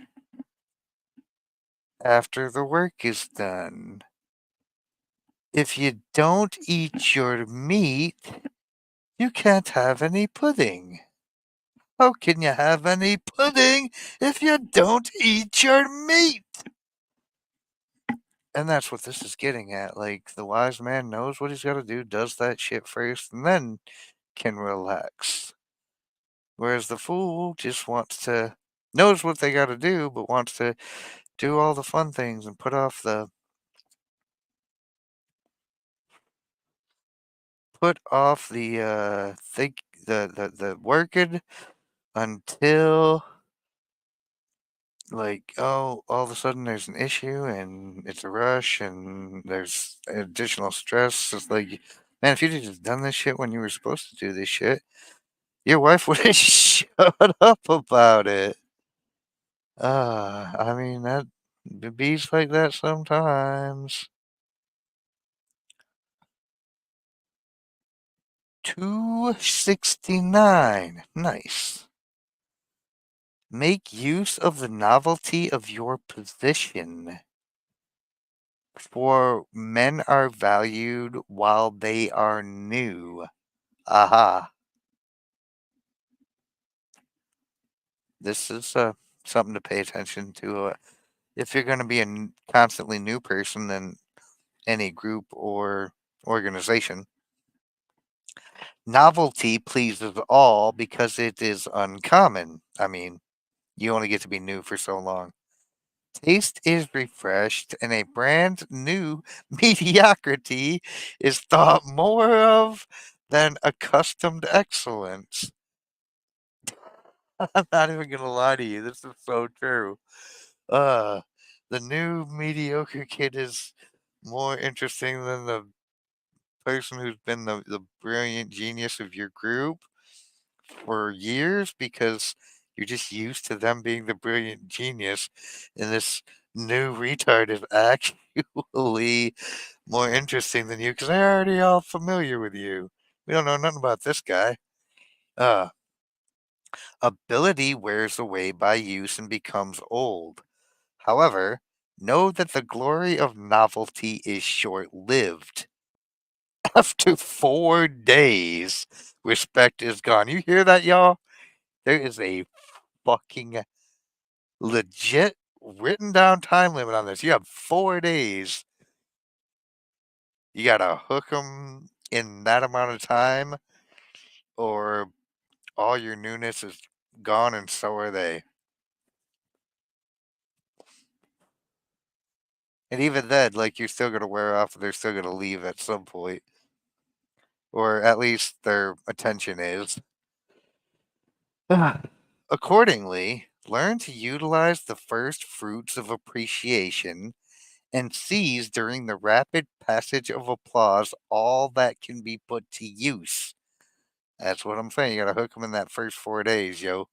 Speaker 1: after the work is done. If you don't eat your meat, you can't have any pudding. How can you have any pudding if you don't eat your meat? And that's what this is getting at. Like, the wise man knows what he's got to do, does that shit first, and then can relax. Whereas the fool just knows what they got to do, but wants to do all the fun things and put off the working until, like, oh, all of a sudden there's an issue and it's a rush and there's additional stress. It's like, man, if you'd have just done this shit when you were supposed to do this shit, your wife would have shut up about it. I mean, that it bees like that sometimes. 269. Nice. Make use of the novelty of your position. For men are valued while they are new. Aha. This is something to pay attention to. If you're going to be a constantly new person in any group or organization, novelty pleases all because it is uncommon. I mean, you only get to be new for so long. Taste is refreshed, and a brand new mediocrity is thought more of than accustomed excellence. I'm not even gonna lie to you. This is so true. Uh, the new mediocre kid is more interesting than the person who's been the brilliant genius of your group for years because you're just used to them being the brilliant genius, and this new retard is actually more interesting than you because they're already all familiar with you. We don't know nothing about this guy. Uh, Ability wears away by use and becomes old. However, know that the glory of novelty is short lived. After 4 days, respect is gone. You hear that, y'all? There is a fucking legit written down time limit on this. You have 4 days. You gotta hook them in that amount of time, or all your newness is gone, and so are they. And even then, like, you're still gonna wear off, and they're still gonna leave at some point, or at least their attention is. Accordingly, learn to utilize the first fruits of appreciation and seize during the rapid passage of applause all that can be put to use. That's what I'm saying. You gotta hook them in that first 4 days, yo.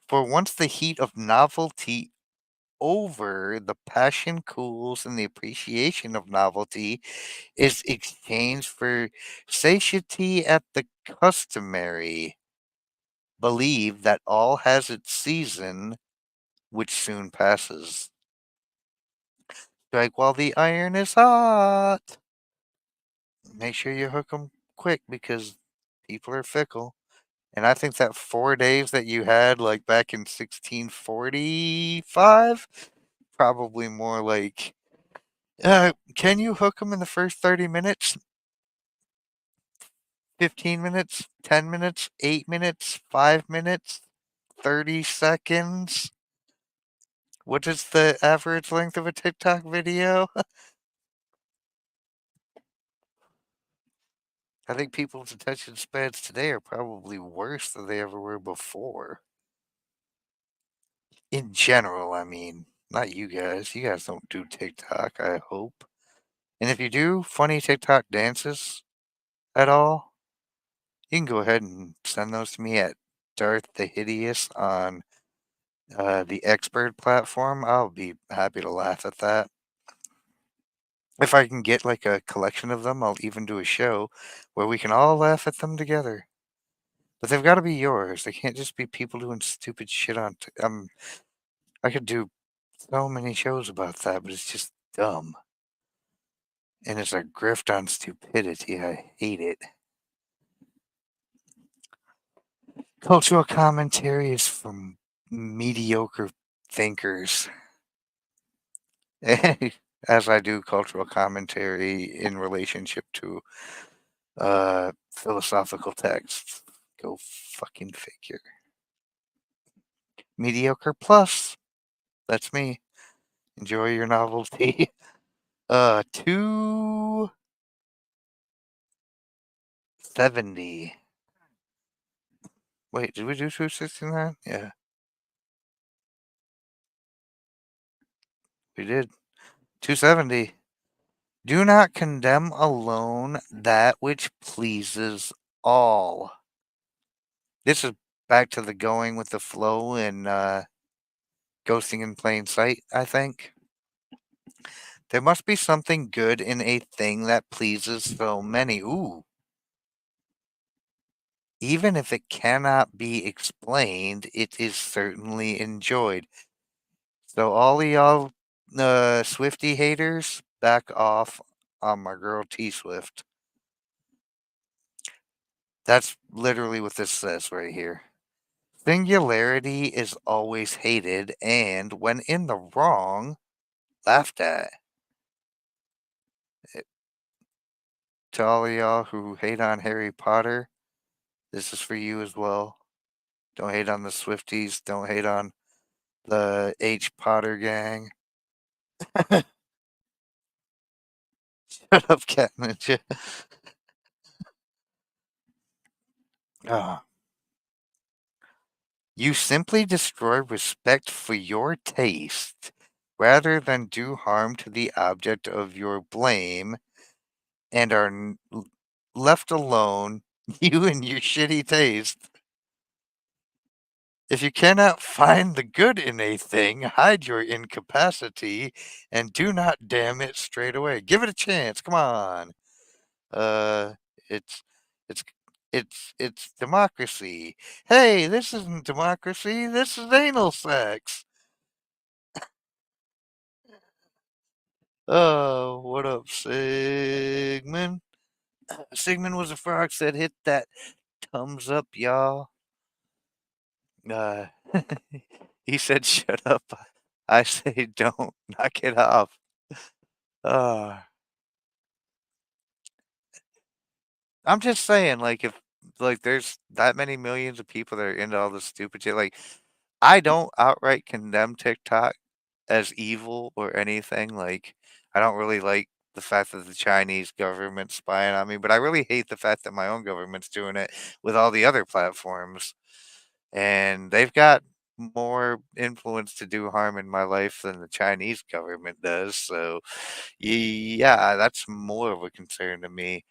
Speaker 1: For once the heat of novelty over, the passion cools and the appreciation of novelty is exchanged for satiety at the customary. Believe that all has its season, which soon passes. Strike while the iron is hot. make sure you hook them quick because people are fickle. And I think that 4 days that you had, like back in 1645, probably more like, can you hook them in the first 30 minutes, 15 minutes, 10 minutes, 8 minutes, 5 minutes, 30 seconds? What is the average length of a TikTok video? I think people's attention spans today are probably worse than they ever were before. In general, I mean, not you guys. You guys don't do TikTok, I hope. And if you do funny TikTok dances at all, you can go ahead and send those to me at DarthHideous on the Expert platform. I'll be happy to laugh at that. If I can get like a collection of them, I'll even do a show where we can all laugh at them together. But they've got to be yours. They can't just be people doing stupid shit on. I could do so many shows about that, but it's just dumb. And it's a grift on stupidity. I hate it. Cultural commentary is from mediocre thinkers. As I do cultural commentary in relationship to philosophical texts. Go fucking figure. Mediocre plus. That's me. Enjoy your novelty. 270. Wait, did we do 269? Yeah, we did. 270. Do not condemn alone that which pleases all. This is back to the going with the flow and ghosting in plain sight, I think. There must be something good in a thing that pleases so many. Ooh. Even if it cannot be explained, it is certainly enjoyed. So all of y'all Swifty haters, back off on my girl T Swift. That's literally what this says right here. Singularity is always hated and, when in the wrong, laughed at. To all of y'all who hate on Harry Potter, this is for you as well. Don't hate on the Swifties. Don't hate on the H. Potter gang. Shut up, Cat Ninja. Ah. You simply destroy respect for your taste rather than do harm to the object of your blame and are left alone, you and your shitty taste. If you cannot find the good in a thing, hide your incapacity and do not damn it straight away. Give it a chance. Come on. Uh, it's it's it's democracy. Hey, this isn't democracy. This is anal sex. Oh, what up, Sigmund? Sigmund was a frog said hit that thumbs up, y'all. Uh, he said shut up. I say don't. Knock it off. Uh, I'm just saying, like, if like there's that many millions of people that are into all this stupid shit, like I don't outright condemn TikTok as evil or anything. Like, I don't really like the fact that the Chinese government's spying on me, but I really hate the fact that my own government's doing it with all the other platforms. And they've got more influence to do harm in my life than the Chinese government does. So, yeah, that's more of a concern to me.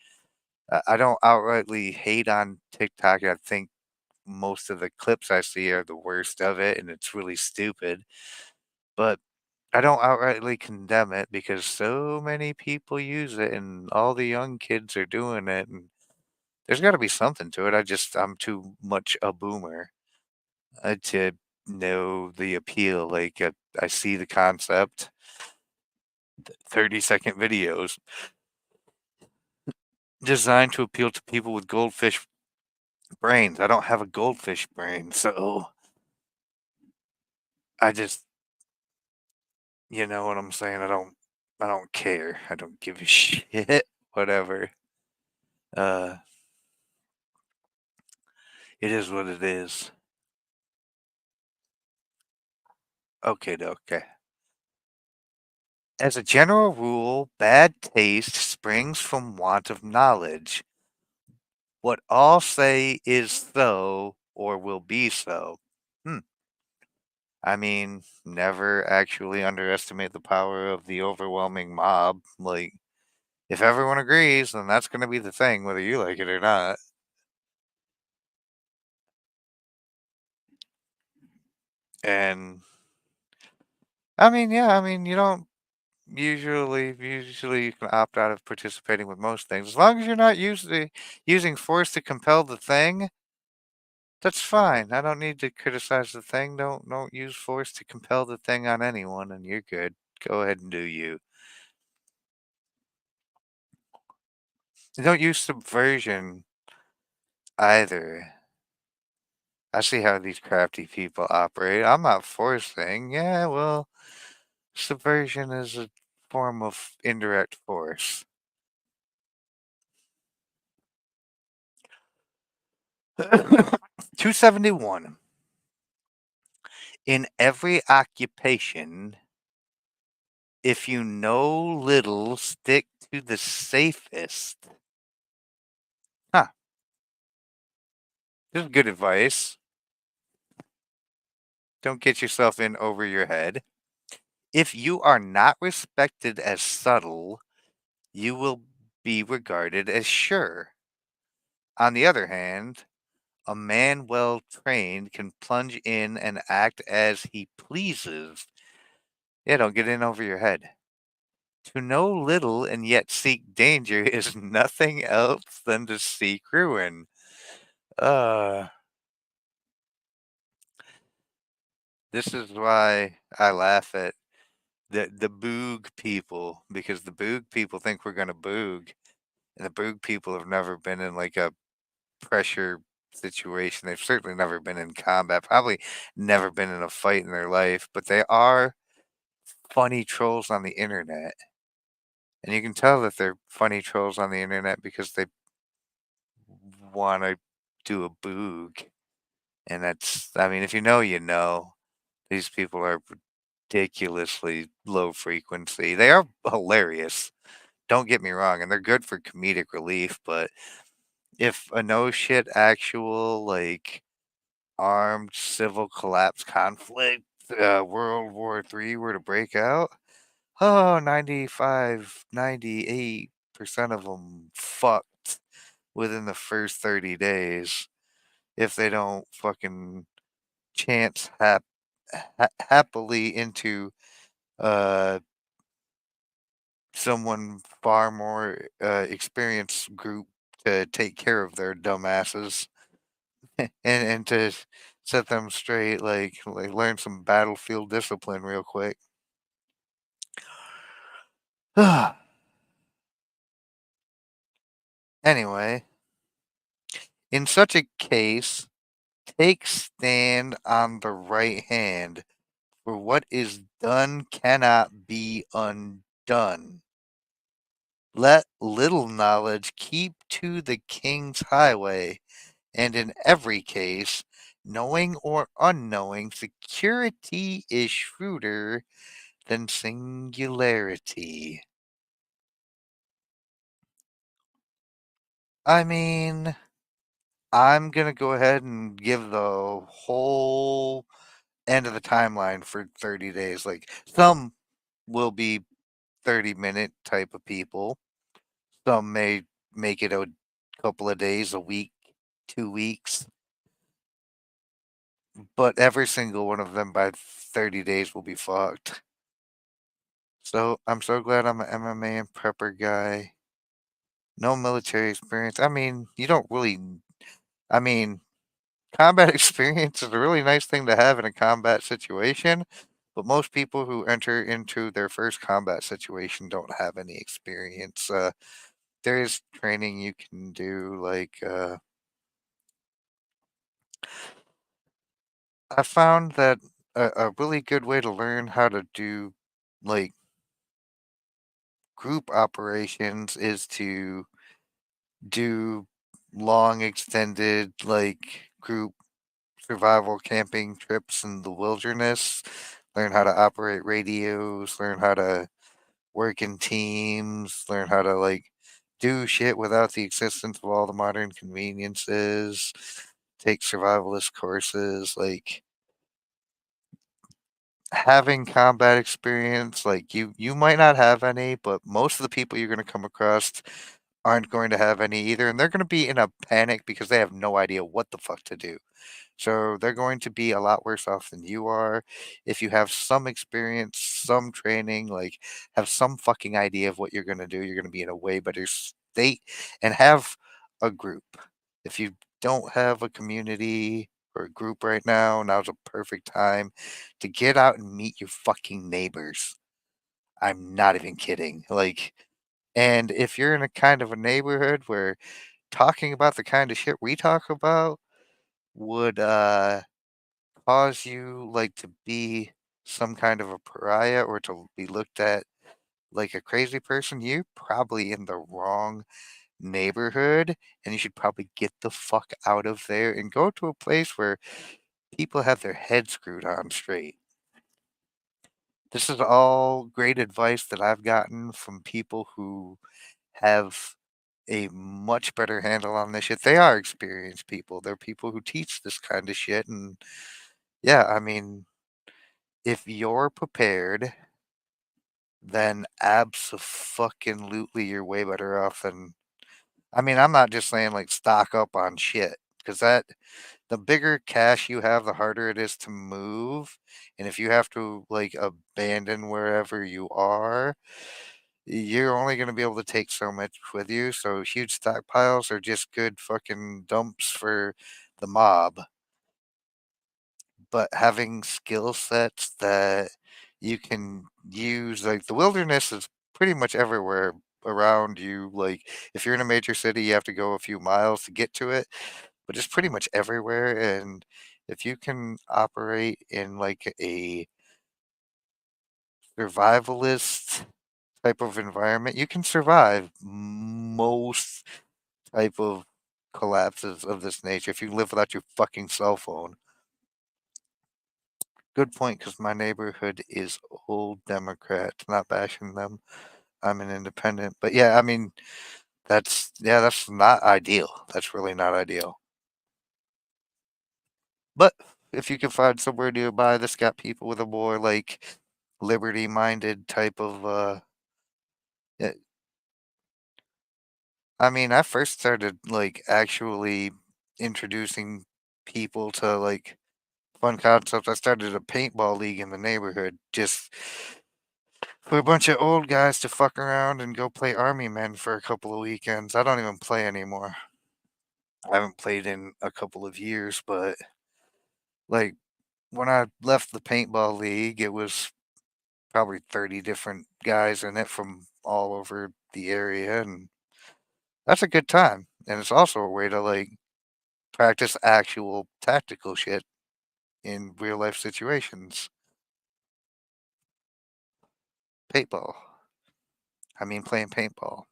Speaker 1: I don't outrightly hate on TikTok. I think most of the clips I see are the worst of it, and it's really stupid. But I don't outrightly condemn it because so many people use it, and all the young kids are doing it, and there's got to be something to it. I'm too much a boomer to know the appeal. Like I see the concept, 30-second videos. designed to appeal to people with goldfish brains. I don't have a goldfish brain, so I just, you know what I'm saying? I don't care. I don't give a shit. Whatever. Uh, it is what it is. Okay, okay. As a general rule, bad taste springs from want of knowledge. What all say is so or will be so. Hmm. I mean, never actually underestimate the power of the overwhelming mob. Like, if everyone agrees, then that's going to be the thing, whether you like it or not. And I mean, yeah, I mean, you don't usually you can opt out of participating with most things as long as you're not using force to compel the thing. That's fine. I don't need to criticize the thing. Don't use force to compel the thing on anyone, and you're good. Go ahead and do you. And don't use subversion either. I see how these crafty people operate. I'm not forcing. Yeah, well, subversion is a form of indirect force. 271. In every occupation, if you know little, stick to the safest. Huh. This is good advice. Don't get yourself in over your head. If you are not respected as subtle, you will be regarded as sure. On the other hand, a man well trained can plunge in and act as he pleases. Yeah, don't get in over your head. To know little and yet seek danger is nothing else than to seek ruin. Uh, this is why I laugh at the boog people, because the boog people think we're gonna boog, and the boog people have never been in like a pressure situation. They've certainly never been in combat, probably never been in a fight in their life, but they are funny trolls on the internet. And you can tell that they're funny trolls on the internet because they want to do a boog. And that's, I mean, if you know, you know. These people are ridiculously low frequency. They are hilarious. Don't get me wrong, and they're good for comedic relief, but if a no shit actual, like, armed civil collapse conflict, World War III were to break out, oh, 98% of them fucked within the first 30 days if they don't fucking chance happily into uh, someone far more experienced group to take care of their dumbasses and to set them straight, like learn some battlefield discipline real quick. Anyway, in such a case, take stand on the right hand, for what is done cannot be undone. Let little knowledge keep to the king's highway, and in every case, knowing or unknowing, security is shrewder than singularity. I mean, I'm gonna go ahead and give the whole end of the timeline for 30 days. Like, some will be 30-minute type of people. Some may make it a couple of days, a week, 2 weeks, but every single one of them by 30 days will be fucked. So I'm so glad I'm an MMA and prepper guy. No military experience. I mean, you don't really. I mean, combat experience is a really nice thing to have in a combat situation, but most people who enter into their first combat situation don't have any experience. there is training you can do. Like, I found that a really good way to learn how to do like group operations is to do long, extended, like group survival camping trips in the wilderness. Learn how to operate radios, learn how to work in teams, learn how to like do shit without the existence of all the modern conveniences, take survivalist courses, like having combat experience, like you might not have any, but most of the people you're going to come across aren't going to have any either, and they're going to be in a panic because they have no idea what the fuck to do. So they're going to be a lot worse off than you are. If you have some experience, some training, like have some fucking idea of what you're going to do, you're going to be in a way better state and have a group. If you don't have a community or a group right now, now's a perfect time to get out and meet your fucking neighbors. I'm not even kidding. Like, and if you're in a kind of a neighborhood where talking about the kind of shit we talk about would cause you like to be some kind of a pariah or to be looked at like a crazy person, you're probably in the wrong neighborhood and you should probably get the fuck out of there and go to a place where people have their heads screwed on straight. This is all great advice that I've gotten from people who have a much better handle on this shit. They are experienced people. They're people who teach this kind of shit. And yeah, I mean, if you're prepared, then abso-fucking-lutely you're way better off than. I mean, I'm not just saying like stock up on shit because that the bigger cash you have, the harder it is to move. And if you have to like abandon wherever you are, you're only going to be able to take so much with you. So huge stockpiles are just good fucking dumps for the mob. But having skill sets that you can use, like the wilderness is pretty much everywhere around you. Like if you're in a major city, you have to go a few miles to get to it, but it's pretty much everywhere. And if you can operate in like a survivalist type of environment, you can survive most type of collapses of this nature if you live without your fucking cell phone. Good point, because my neighborhood is old Democrats. Not bashing them. I'm an independent, but yeah, I mean that's not ideal. That's really not ideal. But if you can find somewhere nearby that's got people with a more like liberty-minded type of yeah, I mean, I first started like actually introducing people to like fun concepts. I started a paintball league in the neighborhood just for a bunch of old guys to fuck around and go play Army Men for a couple of weekends. I don't even play anymore. I haven't played in a couple of years, but like when I left the paintball league, it was probably 30 different guys in it from all over the area, and that's a good time. And it's also a way to like practice actual tactical shit in real life situations. Paintball. I mean, playing paintball.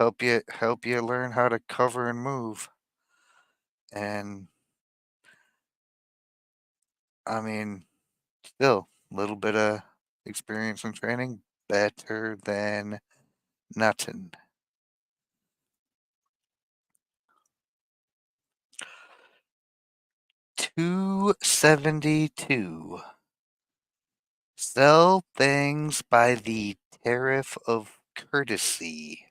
Speaker 1: Help you learn how to cover and move. And I mean, still a little bit of experience and training better than nothing. 272. Sell things by the tariff of courtesy.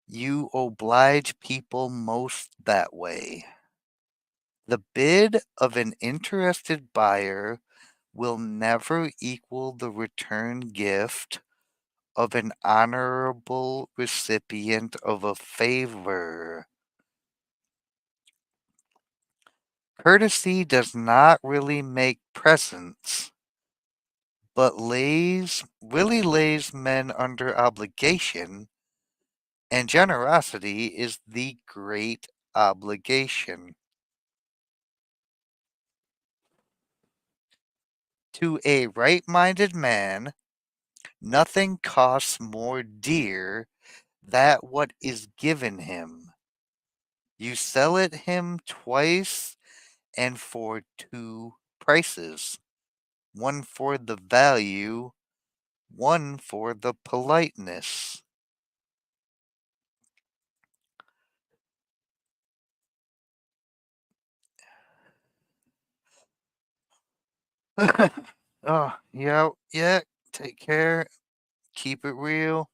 Speaker 1: You oblige people most that way. The bid of an interested buyer will never equal the return gift of an honorable recipient of a favor. Courtesy does not really make presents, but really lays men under obligation, and generosity is the great obligation. To a right-minded man, nothing costs more dear than what is given him. You sell it him twice and for two prices, one for the value, one for the politeness. Oh, yeah, yeah. Take care. Keep it real.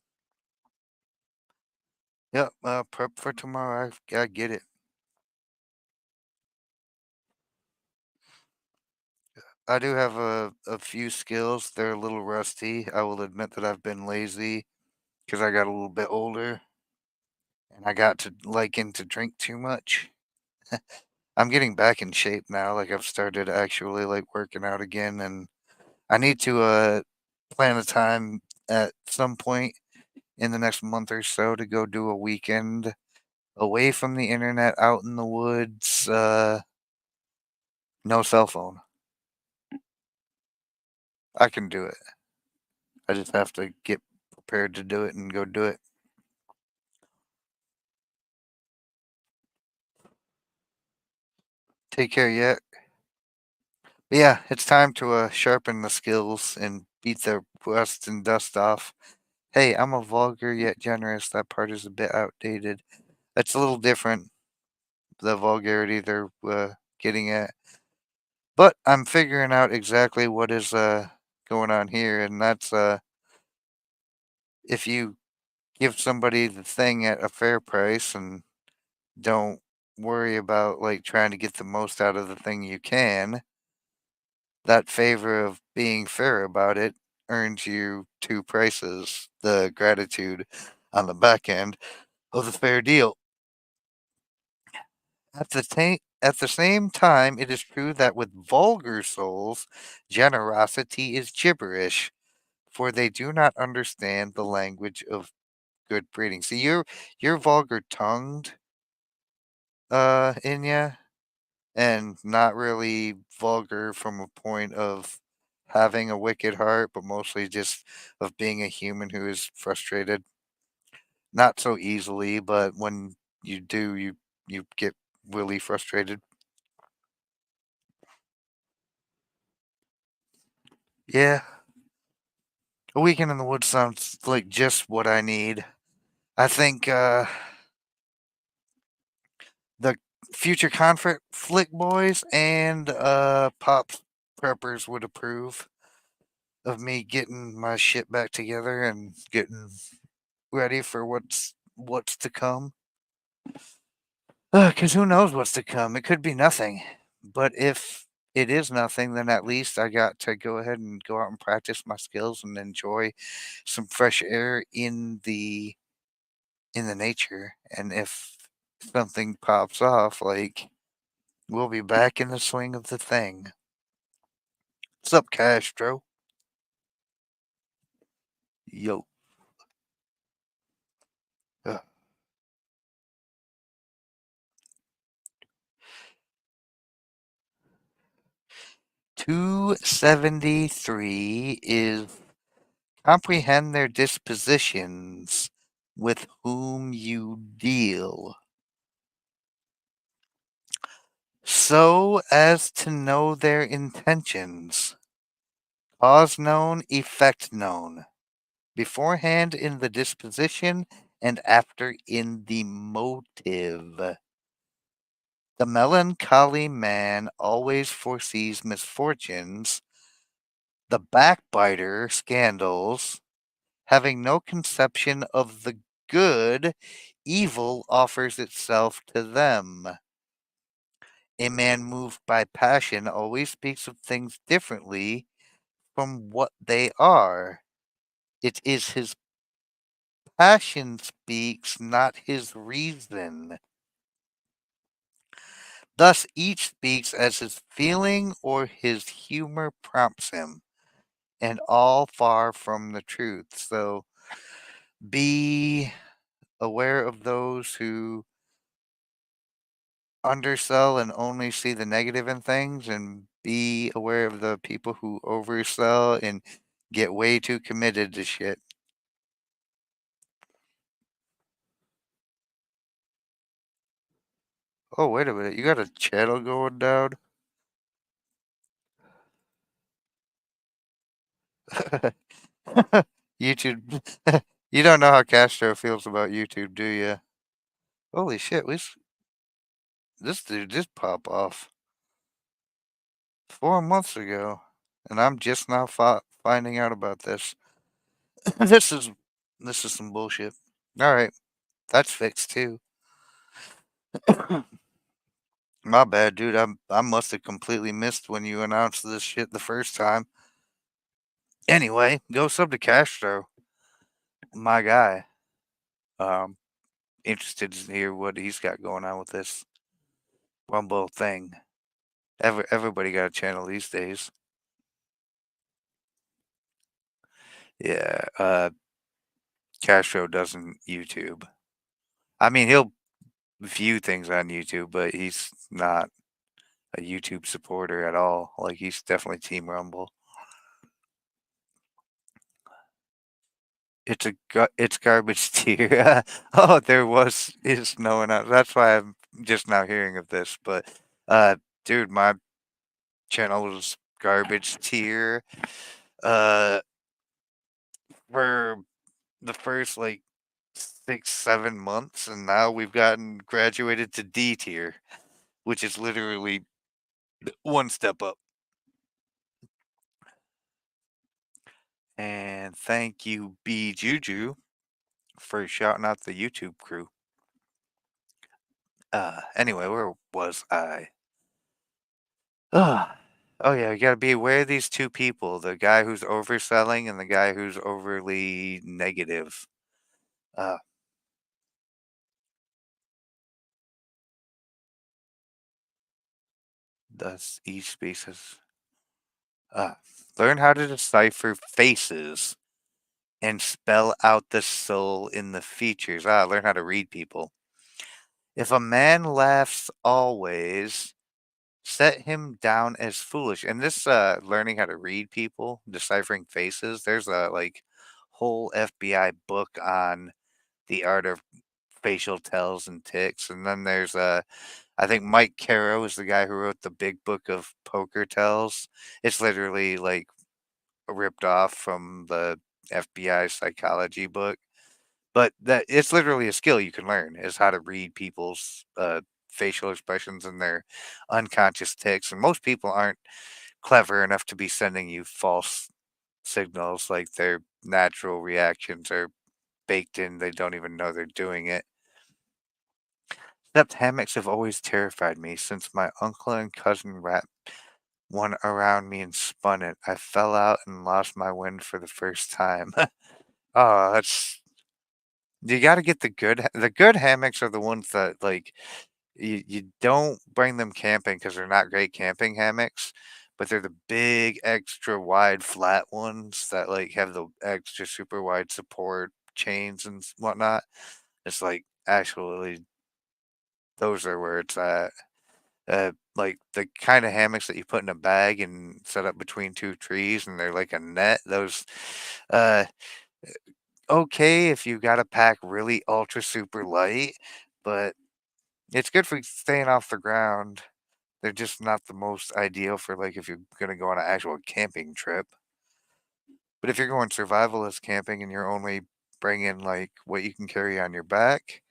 Speaker 1: Yep. Prep for tomorrow. I get it. I do have a few skills. They're a little rusty. I will admit that I've been lazy because I got a little bit older and I got to liking to drink too much. I'm getting back in shape now. Like I've started actually like working out again, and I need to plan a time at some point in the next month or so to go do a weekend away from the internet, out in the woods, no cell phone. I can do it. I just have to get prepared to do it and go do it. Take care, yet. But yeah, it's time to sharpen the skills and beat the rust and dust off. Hey, I'm a vulgar yet generous. That part is a bit outdated. That's a little different, the vulgarity they're getting at. But I'm figuring out exactly what is going on here, and that's if you give somebody the thing at a fair price and don't worry about like trying to get the most out of the thing you can, that favor of being fair about it earns you two prices, the gratitude on the back end of the fair deal. At the same time, it is true that with vulgar souls, generosity is gibberish, for they do not understand the language of good breeding. See, you're vulgar tongued, Inya, and not really vulgar from a point of having a wicked heart, but mostly just of being a human who is frustrated. Not so easily, but when you do, you get really frustrated. Yeah, a weekend in the woods sounds like just what I need. I think the future conflict flick boys and Pops Preppers would approve of me getting my shit back together and getting ready for what's to come. Because who knows what's to come? It could be nothing. But if it is nothing, then at least I got to go ahead and go out and practice my skills and enjoy some fresh air in the nature. And if something pops off, like we'll be back in the swing of the thing. What's up, Castro? Yo. Uh, 273 is comprehend their dispositions with whom you deal, so as to know their intentions, cause known, effect known, beforehand in the disposition and after in the motive. The melancholy man always foresees misfortunes, the backbiter scandals, having no conception of the good, evil offers itself to them. A man moved by passion always speaks of things differently from what they are. It is his passion speaks, not his reason. Thus, each speaks as his feeling or his humor prompts him. and all far from the truth. So be aware of those who undersell and only see the negative in things, and be aware of the people who oversell and get way too committed to shit. Oh, wait a minute. You got a channel going down? YouTube. You don't know how Castro feels about YouTube, do you? Holy shit, this dude just pop off 4 months ago, and I'm just now finding out about this. this is this is some bullshit. All right, that's fixed too. My bad, dude. I must have completely missed when you announced this shit the first time. Anyway, go sub to Castro, my guy. Um, Interested to hear what he's got going on with this Rumble thing. Everybody got a channel these days. Yeah, Castro doesn't YouTube. I mean, he'll view things on YouTube, but he's not a YouTube supporter at all. Like, he's definitely Team Rumble. It's garbage tier. Oh, there is no one else. That's why I'm just now hearing of this. But, dude, my channel was garbage tier. Uh, for the first like 6 7 months, and now we've gotten graduated to D tier, which is literally one step up. And thank you, B Juju, for shouting out the YouTube crew. Anyway, where was I? Oh yeah, you gotta be aware of these two people, the guy who's overselling and the guy who's overly negative. Uh, thus each species. Uh, Learn how to decipher faces and spell out the soul in the features. Learn how to read people. If a man laughs always, set him down as foolish. And this learning how to read people, deciphering faces, there's a like whole FBI book on the art of facial tells and ticks. And then there's I think Mike Caro is the guy who wrote the big book of poker tells. It's literally like ripped off from the FBI psychology book. But that it's literally a skill you can learn is how to read people's facial expressions and their unconscious tics. And most people aren't clever enough to be sending you false signals, like their natural reactions are baked in. They don't even know they're doing it. Except hammocks have always terrified me since my uncle and cousin wrapped one around me and spun it. I fell out and lost my wind for the first time. Oh, that's you got to get the good hammocks are the ones that like you don't bring them camping because they're not great camping hammocks, but they're the big, extra wide, flat ones that like have the extra super wide support chains and whatnot. It's like actually those are where it's at. Like the kind of hammocks that you put in a bag and set up between two trees, and they're like a net. Those, uh, okay if you got to pack really ultra super light, but it's good for staying off the ground. They're just not the most ideal for like if you're gonna go on an actual camping trip. But if you're going survivalist camping and you're only bringing like what you can carry on your back,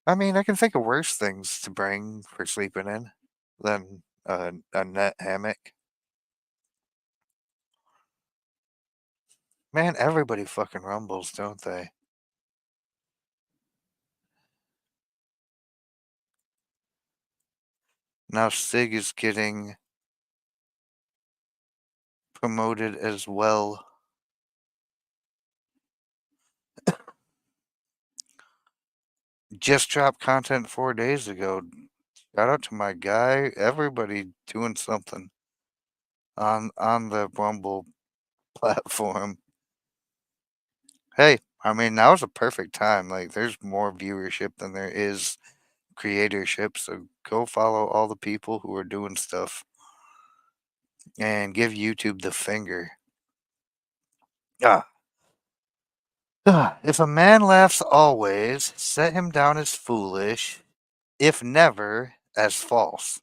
Speaker 1: I mean, I can think of worse things to bring for sleeping in than a net hammock. Man, everybody fucking rumbles, don't they? Now Sig is getting promoted as well. Just dropped content 4 days ago. Shout out to my guy. Everybody doing something on the Rumble. platform. Hey, I mean, now's a perfect time. Like, there's more viewership than there is creatorship. So go follow all the people who are doing stuff and give YouTube the finger. Ah, if a man laughs always, set him down as foolish, if never, as false.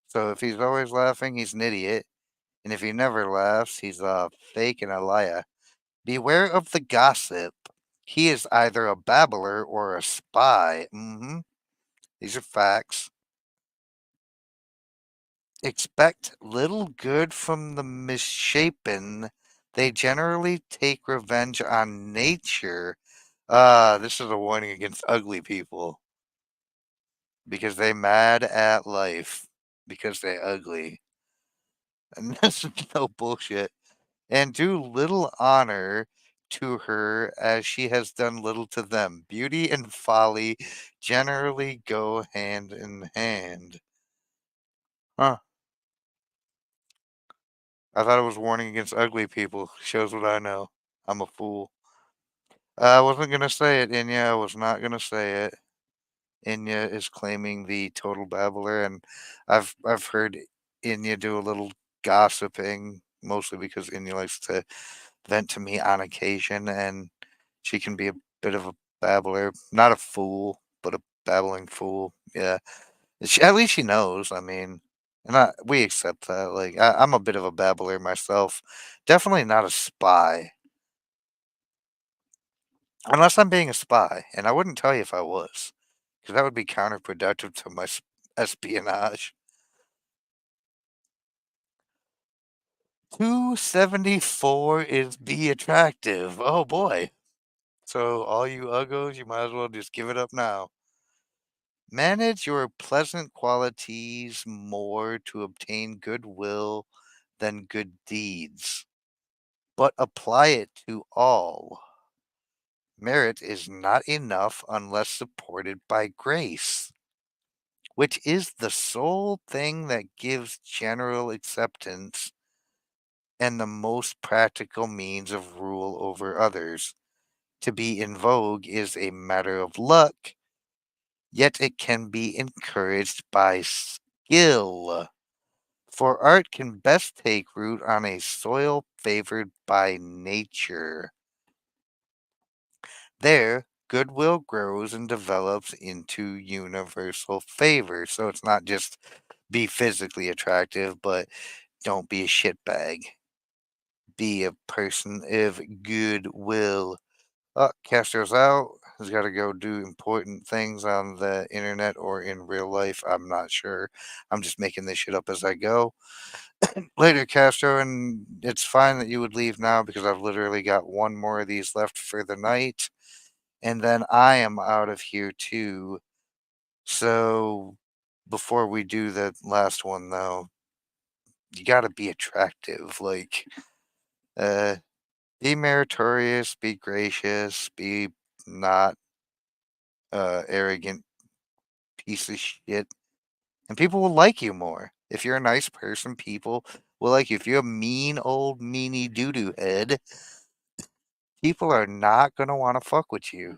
Speaker 1: So if he's always laughing, he's an idiot. And if he never laughs, he's a fake and a liar. Beware of the gossip. He is either a babbler or a spy. These are facts. Expect little good from the misshapen. They generally take revenge on nature. This is a warning against ugly people because they mad at life because they ugly. And this is no bullshit. And do little honor to her as she has done little to them. Beauty and folly generally go hand in hand. Huh. I thought it was warning against ugly people. Shows what I know. I'm a fool. I wasn't gonna say it, Inya. I was not gonna say it. Inya is claiming the total babbler, and I've heard Inya do a little gossiping, mostly because Inya likes to vent to me on occasion, and she can be a bit of a babbler. Not a fool, but a babbling fool. Yeah. At least she knows. I mean, and we accept that. Like, I'm a bit of a babbler myself. Definitely not a spy. Unless I'm being a spy. And I wouldn't tell you if I was, because that would be counterproductive to my espionage. 274 is be attractive. Oh boy. So, all you uggos, you might as well just give it up now. Manage your pleasant qualities more to obtain goodwill than good deeds, but apply it to all. Merit is not enough unless supported by grace, which is the sole thing that gives general acceptance and the most practical means of rule over others. To be in vogue is a matter of luck, yet it can be encouraged by skill. For art can best take root on a soil favored by nature. There, goodwill grows and develops into universal favor. So it's not just be physically attractive, but don't be a shitbag. Be a person of goodwill. Castro's out. He's got to go do important things on the internet or in real life. I'm not sure. I'm just making this shit up as I go. Later, Castro, and it's fine that you would leave now because I've literally got one more of these left for the night. And then I am out of here too. So before we do the last one, though, you got to be attractive. Like, uh, be meritorious, be gracious, be not arrogant piece of shit, and people will like you more. If you're a nice person, people will like you. If you're a mean old meanie doo doo head, people are not gonna want to fuck with you.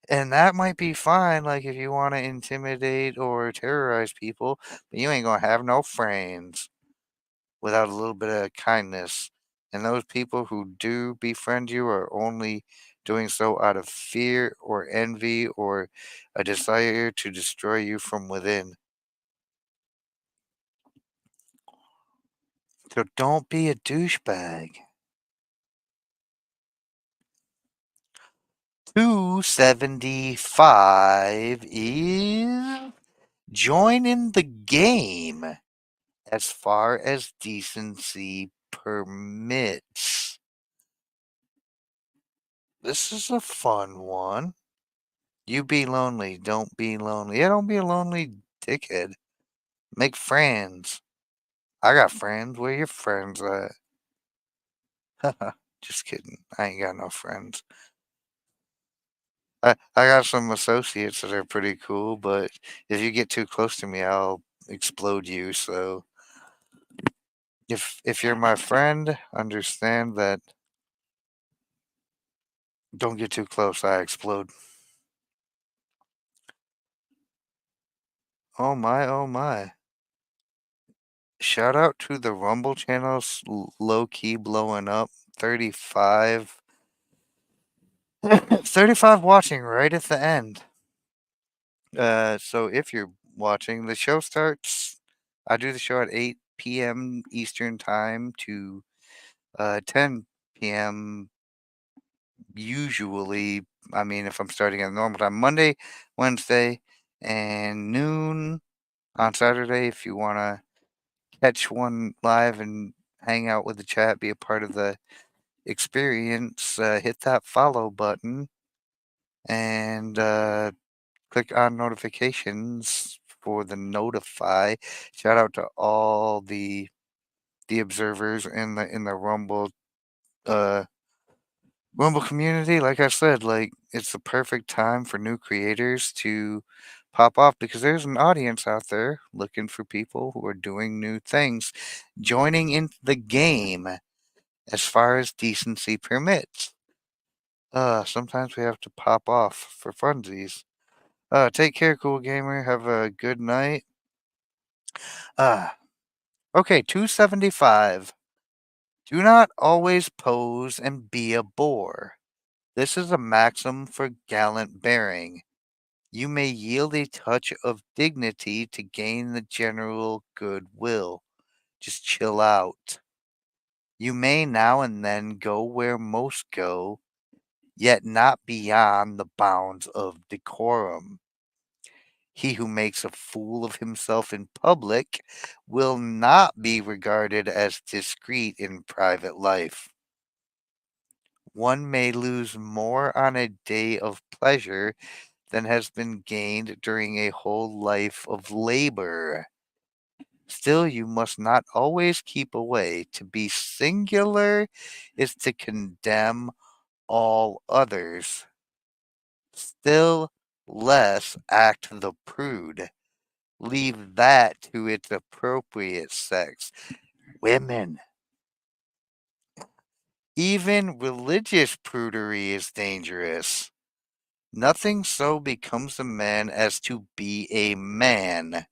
Speaker 1: And that might be fine, like if you want to intimidate or terrorize people, but you ain't gonna have no friends without a little bit of kindness. And those people who do befriend you are only doing so out of fear or envy or a desire to destroy you from within. So don't be a douchebag. 275 is join in the game as far as decency permits. This is a fun one. You be lonely, don't be lonely. Yeah, don't be a lonely dickhead. Make friends. I got friends. Where your friends at? Just kidding. I ain't got no friends. I got some associates that are pretty cool, but if you get too close to me, I'll explode you. So If you're my friend, understand that don't get too close, I explode. Oh my, oh my. Shout out to the Rumble channels low key blowing up. 35 35 watching right at the end. So if you're watching, the show starts. I do the show at 8 p.m. Eastern time to 10 p.m. usually. I mean, if I'm starting at normal time, Monday, Wednesday, and noon on Saturday. If you want to catch one live and hang out with the chat, be a part of the experience, hit that follow button and click on notifications for the notify. Shout out to all the observers in the uh Rumble community. Like I said, like it's the perfect time for new creators to pop off because there's an audience out there looking for people who are doing new things, joining into the game as far as decency permits. Sometimes we have to pop off for funsies. Take care, cool gamer. Have a good night. Uh, okay, 275. Do not always pose and be a bore. This is a maxim for gallant bearing. You may yield a touch of dignity to gain the general goodwill. Just chill out. You may now and then go where most go, yet not beyond the bounds of decorum. He who makes a fool of himself in public will not be regarded as discreet in private life. One may lose more on a day of pleasure than has been gained during a whole life of labor. Still, you must not always keep away. To be singular is to condemn all others. Still less act the prude. Leave that to its appropriate sex. Women. Even religious prudery is dangerous. Nothing so becomes a man as to be a man.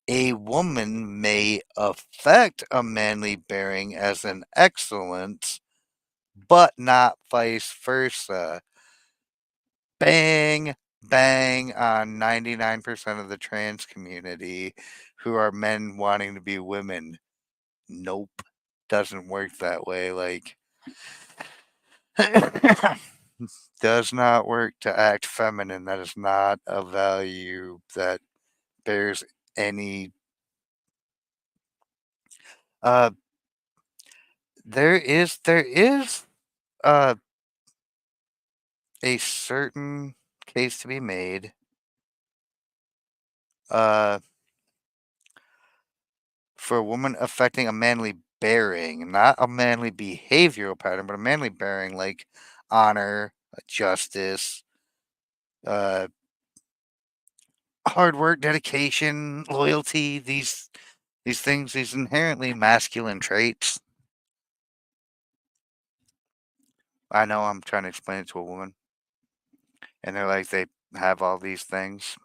Speaker 1: A woman may affect a manly bearing as an excellence, but not vice versa. Bang, bang on 99% of the trans community who are men wanting to be women. Nope, doesn't work that way. Like, does not work to act feminine. That is not a value that bears any. Uh, there is uh a certain case to be made. Uh, for a woman affecting a manly bearing, not a manly behavioral pattern, but a manly bearing like honor, justice, uh, hard work, dedication, loyalty. These things, these inherently masculine traits. I know I'm trying to explain it to a woman, and they're like they have all these things.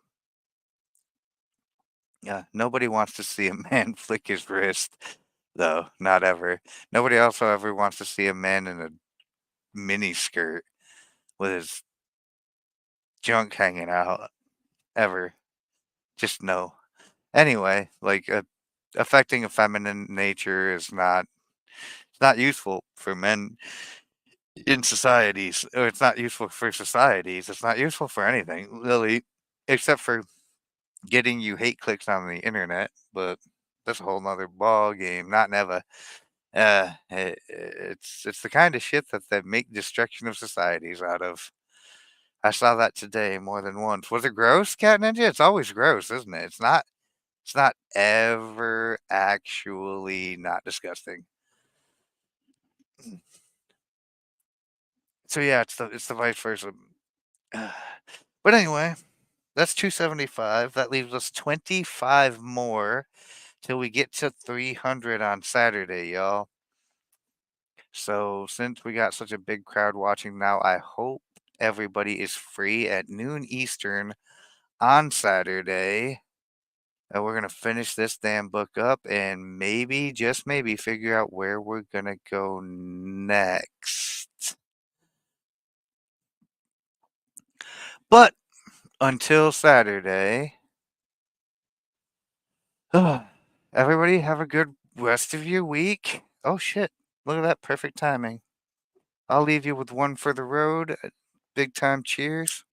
Speaker 1: Yeah, nobody wants to see a man flick his wrist, though. Not ever. Nobody also ever wants to see a man in a mini skirt with his junk hanging out. Ever. Just no. Anyway, like affecting a feminine nature is not. It's not useful for men in societies. Or it's not useful for societies. It's not useful for anything, really, except for getting you hate clicks on the internet. But that's a whole nother ball game. Not never. It's the kind of shit that they make destruction of societies out of. I saw that today more than once. Was it gross, Cat Ninja? It's always gross, isn't it? It's not. It's not ever actually not disgusting. So yeah, it's the vice versa. But anyway, that's 275. That leaves us 25 more till we get to 300 on Saturday, y'all. So since we got such a big crowd watching now, I hope everybody is free at noon Eastern on Saturday. And we're going to finish this damn book up and maybe, just maybe, figure out where we're going to go next. But until Saturday, everybody have a good rest of your week. Oh shit, look at that, perfect timing. I'll leave you with one for the road. Big time cheers.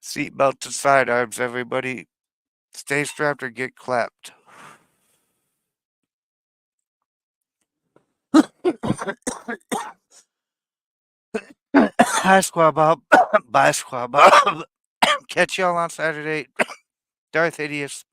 Speaker 1: Seatbelt to sidearms, everybody. Stay strapped or get clapped. Hi, Squaw Bob. Bye, Squaw Bob. Catch y'all on Saturday. DarthHideous.